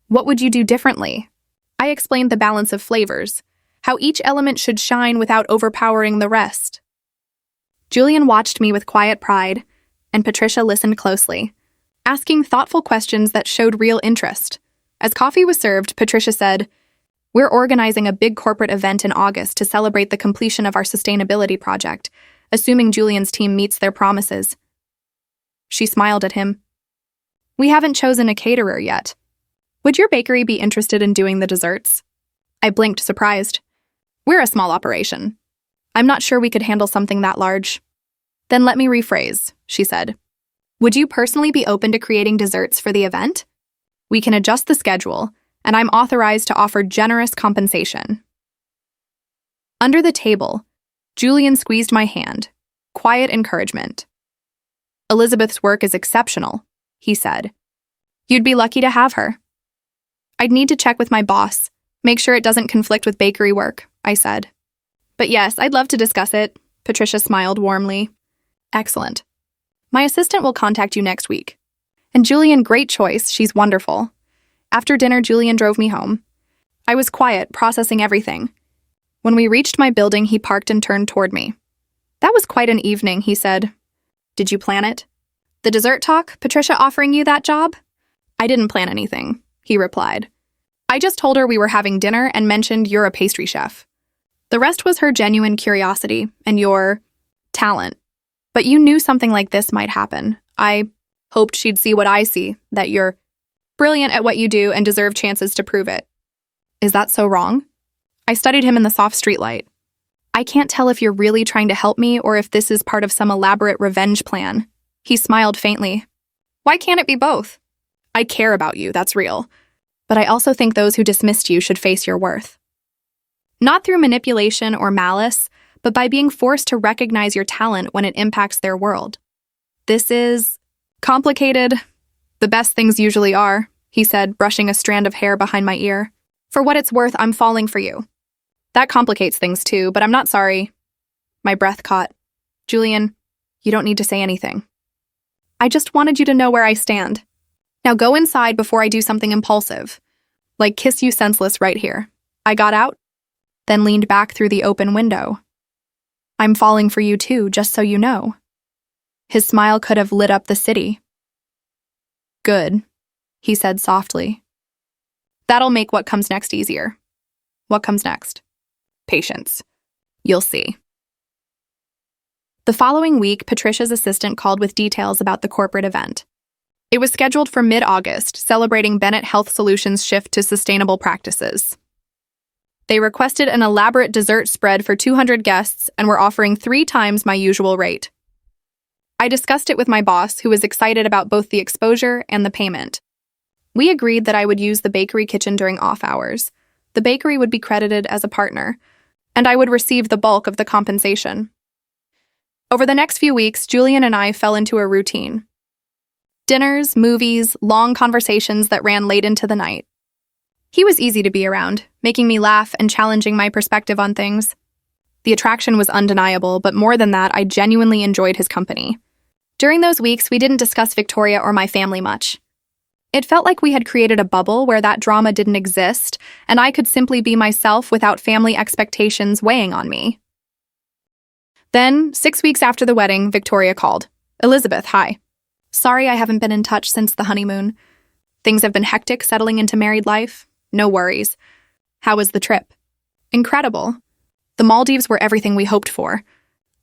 What would you do differently? I explained the balance of flavors, how each element should shine without overpowering the rest. Julian watched me with quiet pride, and Patricia listened closely, asking thoughtful questions that showed real interest. As coffee was served, Patricia said, "We're organizing a big corporate event in August to celebrate the completion of our sustainability project, assuming Julian's team meets their promises." She smiled at him. "We haven't chosen a caterer yet. Would your bakery be interested in doing the desserts?" I blinked, surprised. "We're a small operation. I'm not sure we could handle something that large." "Then let me rephrase," she said. "Would you personally be open to creating desserts for the event? We can adjust the schedule, and I'm authorized to offer generous compensation." Under the table, Julian squeezed my hand. Quiet encouragement. "Elizabeth's work is exceptional," he said. "You'd be lucky to have her." "I'd need to check with my boss, make sure it doesn't conflict with bakery work," I said. "But yes, I'd love to discuss it," Patricia smiled warmly. "Excellent. My assistant will contact you next week." "And Julian, great choice, she's wonderful." After dinner, Julian drove me home. I was quiet, processing everything. When we reached my building, he parked and turned toward me. "That was quite an evening," he said. "Did you plan it?" "The dessert talk, Patricia offering you that job?" "I didn't plan anything," he replied. "I just told her we were having dinner and mentioned you're a pastry chef. The rest was her genuine curiosity and your talent. But you knew something like this might happen. I hoped she'd see what I see, that you're brilliant at what you do and deserve chances to prove it." "Is that so wrong?" I studied him in the soft streetlight. "I can't tell if you're really trying to help me or if this is part of some elaborate revenge plan." He smiled faintly. "Why can't it be both? I care about you, that's real. But I also think those who dismissed you should face your worth. Not through manipulation or malice, but by being forced to recognize your talent when it impacts their world. This is complicated. The best things usually are, he said, brushing a strand of hair behind my ear. For what it's worth, I'm falling for you. That complicates things too, but I'm not sorry. My breath caught. Julian, you don't need to say anything. I just wanted you to know where I stand. Now go inside before I do something impulsive, like kiss you senseless right here. I got out, then leaned back through the open window. I'm falling for you too, just so you know. His smile could have lit up the city. Good, he said softly. That'll make what comes next easier. What comes next? Patience. You'll see. The following week, Patricia's assistant called with details about the corporate event. It was scheduled for mid-August, celebrating Bennett Health Solutions' shift to sustainable practices. They requested an elaborate dessert spread for 200 guests and were offering 3 times my usual rate. I discussed it with my boss, who was excited about both the exposure and the payment. We agreed that I would use the bakery kitchen during off hours. The bakery would be credited as a partner, and I would receive the bulk of the compensation. Over the next few weeks, Julian and I fell into a routine. Dinners, movies, long conversations that ran late into the night. He was easy to be around, making me laugh and challenging my perspective on things. The attraction was undeniable, but more than that, I genuinely enjoyed his company. During those weeks, we didn't discuss Victoria or my family much. It felt like we had created a bubble where that drama didn't exist, and I could simply be myself without family expectations weighing on me. Then, 6 weeks after the wedding, Victoria called. Elizabeth, hi. Sorry I haven't been in touch since the honeymoon. Things have been hectic settling into married life. No worries. How was the trip? Incredible. The Maldives were everything we hoped for.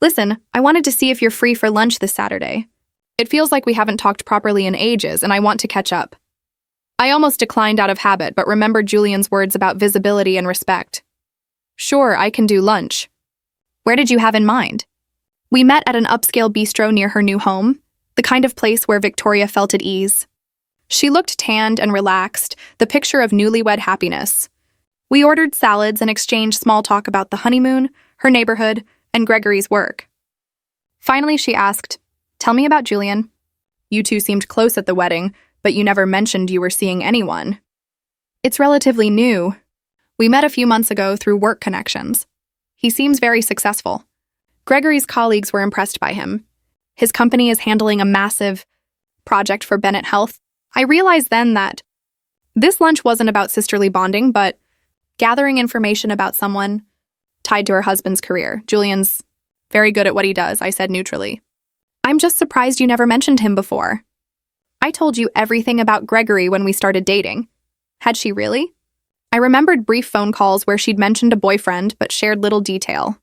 Listen, I wanted to see if you're free for lunch this Saturday. It feels like we haven't talked properly in ages, and I want to catch up. I almost declined out of habit, but remembered Julian's words about visibility and respect. Sure, I can do lunch. Where did you have in mind? We met at an upscale bistro near her new home, the kind of place where Victoria felt at ease. She looked tanned and relaxed, the picture of newlywed happiness. We ordered salads and exchanged small talk about the honeymoon, her neighborhood, and Gregory's work. Finally, she asked, Tell me about Julian. You two seemed close at the wedding, but you never mentioned you were seeing anyone. It's relatively new. We met a few months ago through work connections. He seems very successful. Gregory's colleagues were impressed by him. His company is handling a massive project for Bennett Health. I realized then that this lunch wasn't about sisterly bonding, but gathering information about someone tied to her husband's career. Julian's very good at what he does, I said neutrally. I'm just surprised you never mentioned him before. I told you everything about Gregory when we started dating. Had she really? I remembered brief phone calls where she'd mentioned a boyfriend but shared little detail.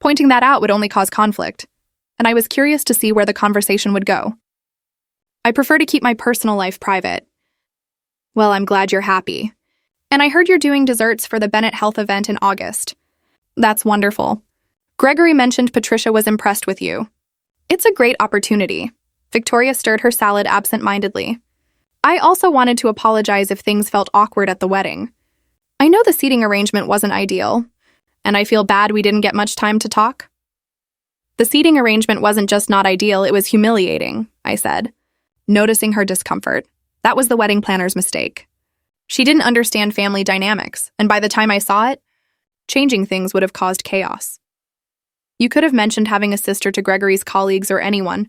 Pointing that out would only cause conflict, and I was curious to see where the conversation would go. I prefer to keep my personal life private. Well, I'm glad you're happy. And I heard you're doing desserts for the Bennett Health event in August. That's wonderful. Gregory mentioned Patricia was impressed with you. It's a great opportunity. Victoria stirred her salad absent-mindedly. I also wanted to apologize if things felt awkward at the wedding. I know the seating arrangement wasn't ideal, and I feel bad we didn't get much time to talk. The seating arrangement wasn't just not ideal, it was humiliating, I said, noticing her discomfort. That was the wedding planner's mistake. She didn't understand family dynamics, and by the time I saw it, changing things would have caused chaos. You could have mentioned having a sister to Gregory's colleagues or anyone,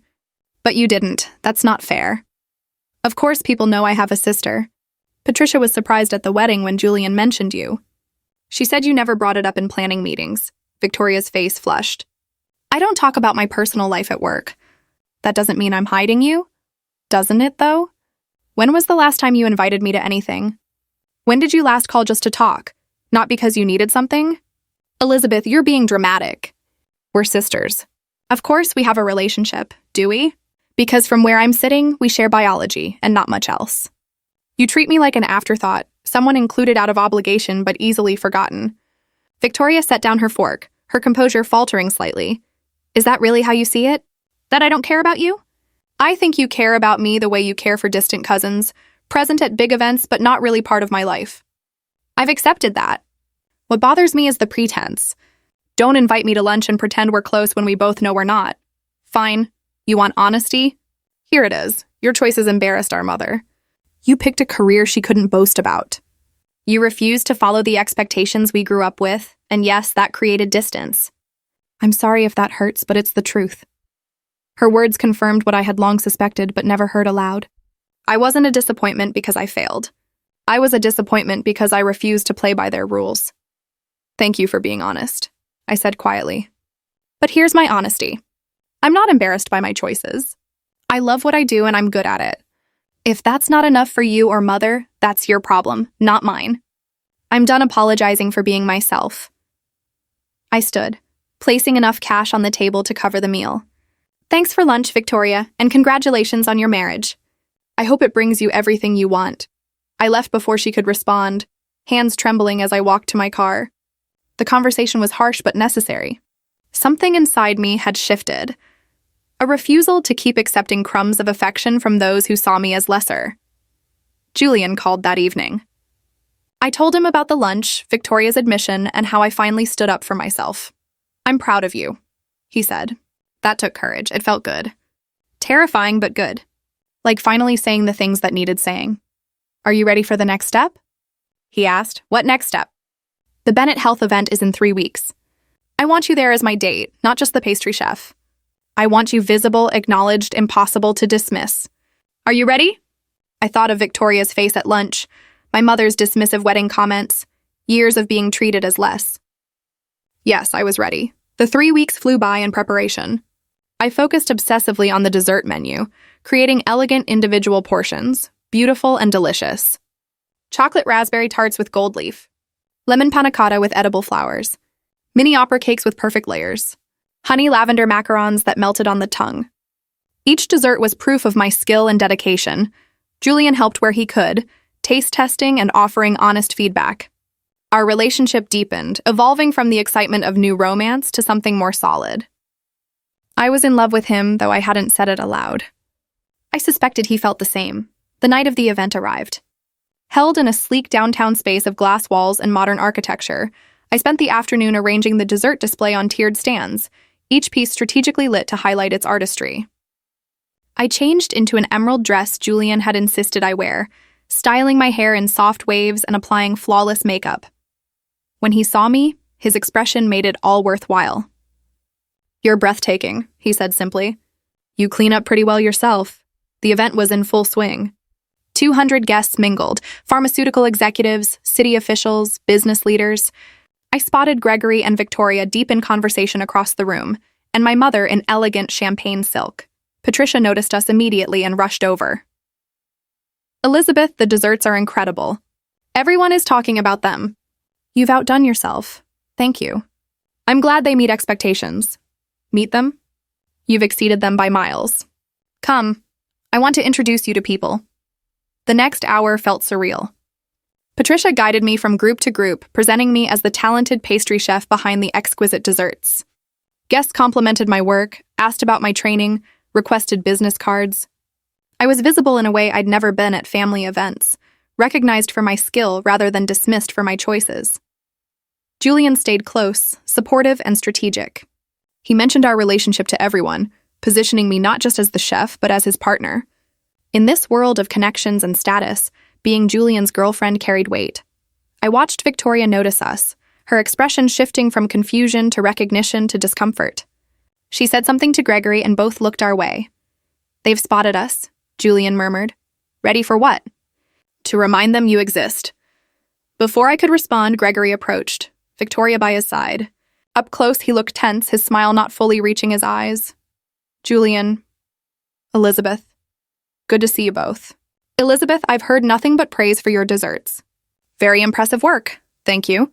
but you didn't. That's not fair. Of course people know I have a sister. Patricia was surprised at the wedding when Julian mentioned you. She said you never brought it up in planning meetings. Victoria's face flushed. I don't talk about my personal life at work. That doesn't mean I'm hiding you. Doesn't it, though? When was the last time you invited me to anything? When did you last call just to talk? Not because you needed something? Elizabeth, you're being dramatic. We're sisters. Of course we have a relationship, do we? Because from where I'm sitting, we share biology and not much else. You treat me like an afterthought, someone included out of obligation but easily forgotten. Victoria set down her fork, her composure faltering slightly. Is that really how you see it? That I don't care about you? I think you care about me the way you care for distant cousins, present at big events but not really part of my life. I've accepted that. What bothers me is the pretense. Don't invite me to lunch and pretend we're close when we both know we're not. Fine. You want honesty? Here it is. Your choices embarrassed our mother. You picked a career she couldn't boast about. You refused to follow the expectations we grew up with, and yes, that created distance. I'm sorry if that hurts, but it's the truth. Her words confirmed what I had long suspected but never heard aloud. I wasn't a disappointment because I failed. I was a disappointment because I refused to play by their rules. Thank you for being honest, I said quietly. But here's my honesty. I'm not embarrassed by my choices. I love what I do and I'm good at it. If that's not enough for you or mother, that's your problem, not mine. I'm done apologizing for being myself. I stood, placing enough cash on the table to cover the meal. Thanks for lunch, Victoria, and congratulations on your marriage. I hope it brings you everything you want. I left before she could respond, hands trembling as I walked to my car. The conversation was harsh but necessary. Something inside me had shifted. A refusal to keep accepting crumbs of affection from those who saw me as lesser. Julian called that evening. I told him about the lunch, Victoria's admission, and how I finally stood up for myself. I'm proud of you, he said. That took courage. It felt good. Terrifying, but good. Like finally saying the things that needed saying. Are you ready for the next step? He asked. What next step? The Bennett Health event is in 3 weeks. I want you there as my date, not just the pastry chef. I want you visible, acknowledged, impossible to dismiss. Are you ready? I thought of Victoria's face at lunch, my mother's dismissive wedding comments, years of being treated as less. Yes, I was ready. The 3 weeks flew by in preparation. I focused obsessively on the dessert menu, creating elegant individual portions, beautiful and delicious. Chocolate raspberry tarts with gold leaf, lemon panna cotta with edible flowers, mini opera cakes with perfect layers, honey lavender macarons that melted on the tongue. Each dessert was proof of my skill and dedication. Julian helped where he could, taste testing and offering honest feedback. Our relationship deepened, evolving from the excitement of new romance to something more solid. I was in love with him, though I hadn't said it aloud. I suspected he felt the same. The night of the event arrived. Held in a sleek downtown space of glass walls and modern architecture, I spent the afternoon arranging the dessert display on tiered stands, each piece strategically lit to highlight its artistry. I changed into an emerald dress Julian had insisted I wear, styling my hair in soft waves and applying flawless makeup. When he saw me, his expression made it all worthwhile. You're breathtaking, he said simply. You clean up pretty well yourself. The event was in full swing. 200 guests mingled, pharmaceutical executives, city officials, business leaders. I spotted Gregory and Victoria deep in conversation across the room, and my mother in elegant champagne silk. Patricia noticed us immediately and rushed over. Elizabeth, the desserts are incredible. Everyone is talking about them. You've outdone yourself. Thank you. I'm glad they meet expectations. Meet them? You've exceeded them by miles. Come. I want to introduce you to people. The next hour felt surreal. Patricia guided me from group to group, presenting me as the talented pastry chef behind the exquisite desserts. Guests complimented my work, asked about my training, requested business cards. I was visible in a way I'd never been at family events, recognized for my skill rather than dismissed for my choices. Julian stayed close, supportive, and strategic. He mentioned our relationship to everyone, positioning me not just as the chef, but as his partner. In this world of connections and status, being Julian's girlfriend carried weight. I watched Victoria notice us, her expression shifting from confusion to recognition to discomfort. She said something to Gregory and both looked our way. They've spotted us, Julian murmured. Ready for what? To remind them you exist. Before I could respond, Gregory approached, Victoria by his side. Up close, he looked tense, his smile not fully reaching his eyes. Julian. Elizabeth. Good to see you both. Elizabeth, I've heard nothing but praise for your desserts. Very impressive work. Thank you.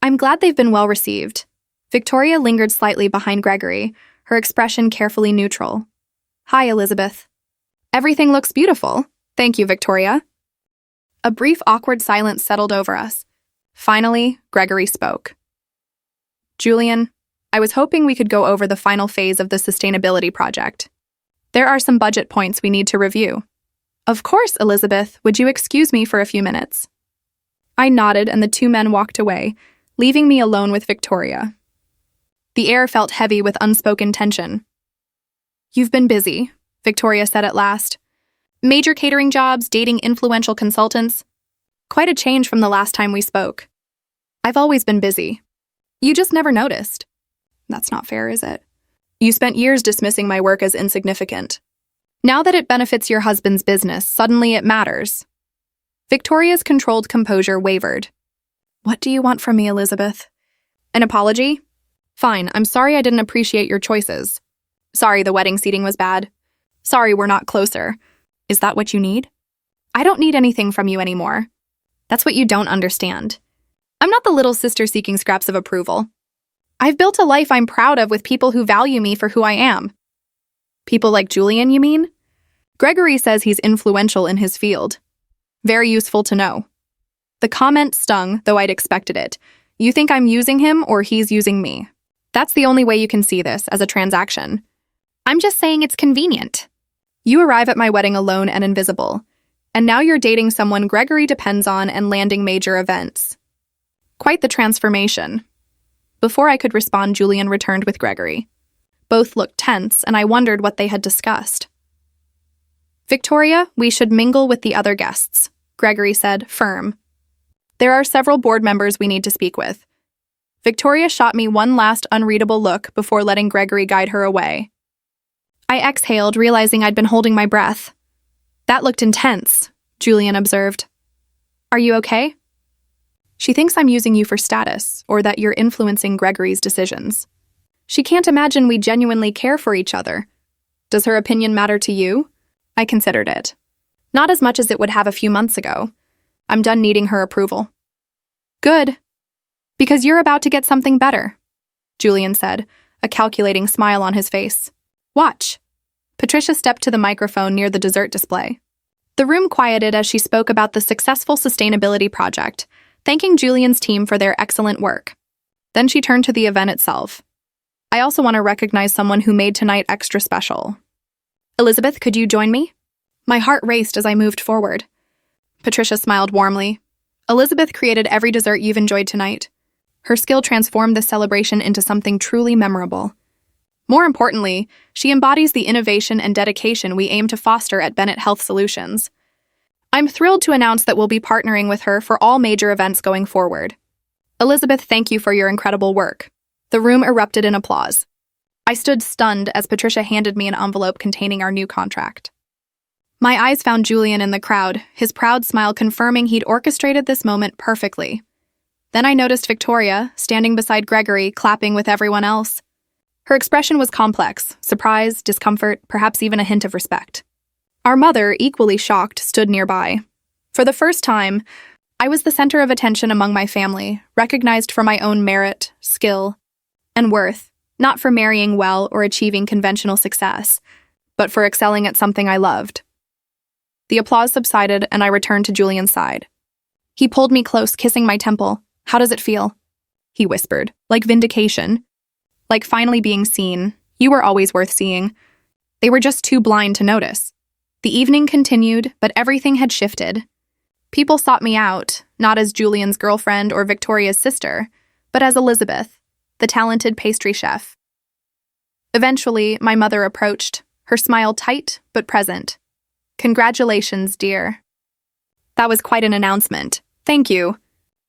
I'm glad they've been well received. Victoria lingered slightly behind Gregory, her expression carefully neutral. Hi, Elizabeth. Everything looks beautiful. Thank you, Victoria. A brief, awkward silence settled over us. Finally, Gregory spoke. Julian, I was hoping we could go over the final phase of the sustainability project. There are some budget points we need to review. Of course, Elizabeth. Would you excuse me for a few minutes? I nodded and the two men walked away, leaving me alone with Victoria. The air felt heavy with unspoken tension. "You've been busy," Victoria said at last. "Major catering jobs, dating influential consultants. Quite a change from the last time we spoke." "I've always been busy. You just never noticed." "That's not fair, is it? You spent years dismissing my work as insignificant. Now that it benefits your husband's business, suddenly it matters." Victoria's controlled composure wavered. "What do you want from me, Elizabeth? An apology? Fine, I'm sorry I didn't appreciate your choices. Sorry the wedding seating was bad. Sorry we're not closer. Is that what you need? I don't need anything from you anymore. That's what you don't understand. I'm not the little sister seeking scraps of approval. I've built a life I'm proud of with people who value me for who I am." "People like Julian, you mean?" "Gregory says he's influential in his field. Very useful to know." The comment stung, though I'd expected it. "You think I'm using him or he's using me? That's the only way you can see this, as a transaction. I'm just saying it's convenient. You arrive at my wedding alone and invisible, and now you're dating someone Gregory depends on and landing major events. Quite the transformation." Before I could respond, Julian returned with Gregory. Both looked tense, and I wondered what they had discussed. "Victoria, we should mingle with the other guests," Gregory said, firm. "There are several board members we need to speak with." Victoria shot me one last unreadable look before letting Gregory guide her away. I exhaled, realizing I'd been holding my breath. "That looked intense," Julian observed. "Are you okay?" "She thinks I'm using you for status, or that you're influencing Gregory's decisions. She can't imagine we genuinely care for each other. Does her opinion matter to you?" I considered it. "Not as much as it would have a few months ago. I'm done needing her approval." "Good. Because you're about to get something better," Julian said, a calculating smile on his face. "Watch." Patricia stepped to the microphone near the dessert display. The room quieted as she spoke about the successful sustainability project, thanking Julian's team for their excellent work. Then she turned to the event itself. "I also want to recognize someone who made tonight extra special. Elizabeth, could you join me?" My heart raced as I moved forward. Patricia smiled warmly. "Elizabeth created every dessert you've enjoyed tonight. Her skill transformed this celebration into something truly memorable. More importantly, she embodies the innovation and dedication we aim to foster at Bennett Health Solutions. I'm thrilled to announce that we'll be partnering with her for all major events going forward. Elizabeth, thank you for your incredible work." The room erupted in applause. I stood stunned as Patricia handed me an envelope containing our new contract. My eyes found Julian in the crowd, his proud smile confirming he'd orchestrated this moment perfectly. Then I noticed Victoria, standing beside Gregory, clapping with everyone else. Her expression was complex: surprise, discomfort, perhaps even a hint of respect. Our mother, equally shocked, stood nearby. For the first time, I was the center of attention among my family, recognized for my own merit, skill, and worth, not for marrying well or achieving conventional success, but for excelling at something I loved. The applause subsided, and I returned to Julian's side. He pulled me close, kissing my temple. "How does it feel?" he whispered. "Like vindication. Like finally being seen. You were always worth seeing." They were just too blind to notice. The evening continued, but everything had shifted. People sought me out, not as Julian's girlfriend or Victoria's sister, but as Elizabeth, the talented pastry chef. Eventually, my mother approached, her smile tight but present. "Congratulations, dear." That was quite an announcement. "Thank you,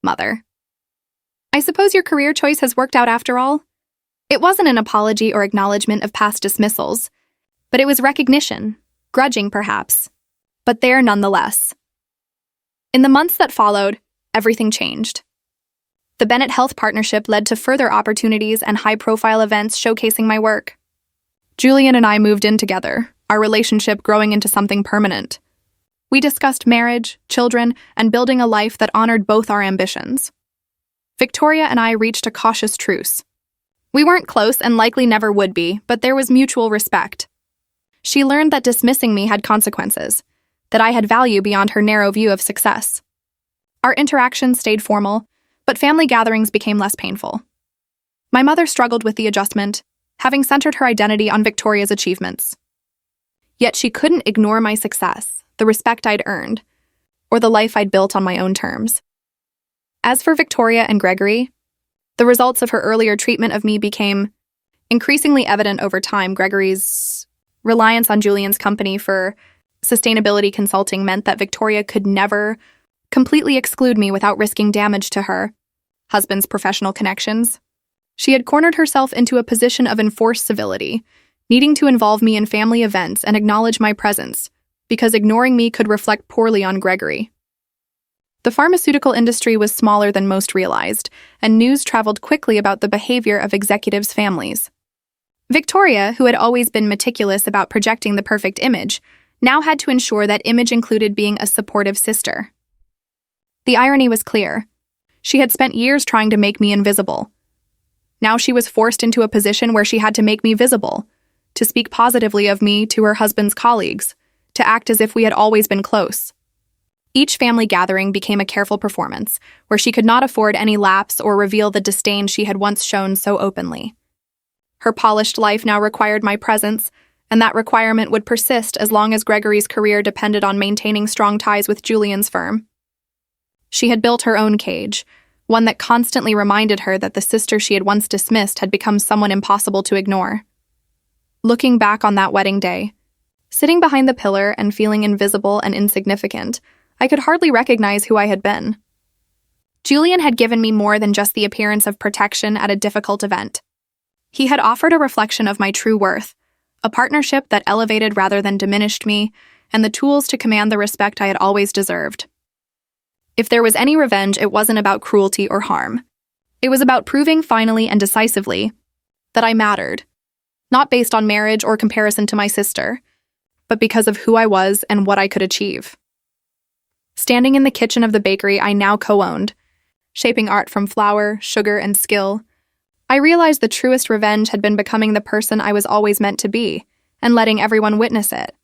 Mother." "I suppose your career choice has worked out after all?" It wasn't an apology or acknowledgement of past dismissals, but it was recognition, grudging perhaps, but there nonetheless. In the months that followed, everything changed. The Bennett Health partnership led to further opportunities and high-profile events showcasing my work. Julian and I moved in together, our relationship growing into something permanent. We discussed marriage, children, and building a life that honored both our ambitions. Victoria and I reached a cautious truce. We weren't close and likely never would be, but there was mutual respect. She learned that dismissing me had consequences, that I had value beyond her narrow view of success. Our interactions stayed formal, but family gatherings became less painful. My mother struggled with the adjustment, having centered her identity on Victoria's achievements. Yet she couldn't ignore my success, the respect I'd earned, or the life I'd built on my own terms. As for Victoria and Gregory, The results of her earlier treatment of me became increasingly evident over time. Gregory's reliance on Julian's company for sustainability consulting meant that Victoria could never completely exclude me without risking damage to her husband's professional connections. She had cornered herself into a position of enforced civility, needing to involve me in family events and acknowledge my presence, because ignoring me could reflect poorly on Gregory. The pharmaceutical industry was smaller than most realized, and news traveled quickly about the behavior of executives' families. Victoria, who had always been meticulous about projecting the perfect image, now had to ensure that image included being a supportive sister. The irony was clear. She had spent years trying to make me invisible. Now she was forced into a position where she had to make me visible, to speak positively of me to her husband's colleagues, to act as if we had always been close. Each family gathering became a careful performance, where she could not afford any lapse or reveal the disdain she had once shown so openly. Her polished life now required my presence, and that requirement would persist as long as Gregory's career depended on maintaining strong ties with Julian's firm. She had built her own cage, one that constantly reminded her that the sister she had once dismissed had become someone impossible to ignore. Looking back on that wedding day, sitting behind the pillar and feeling invisible and insignificant, I could hardly recognize who I had been. Julian had given me more than just the appearance of protection at a difficult event. He had offered a reflection of my true worth, a partnership that elevated rather than diminished me, and the tools to command the respect I had always deserved. If there was any revenge, it wasn't about cruelty or harm. It was about proving finally and decisively that I mattered, not based on marriage or comparison to my sister, but because of who I was and what I could achieve. Standing in the kitchen of the bakery I now co-owned, shaping art from flour, sugar, and skill, I realized the truest revenge had been becoming the person I was always meant to be and letting everyone witness it.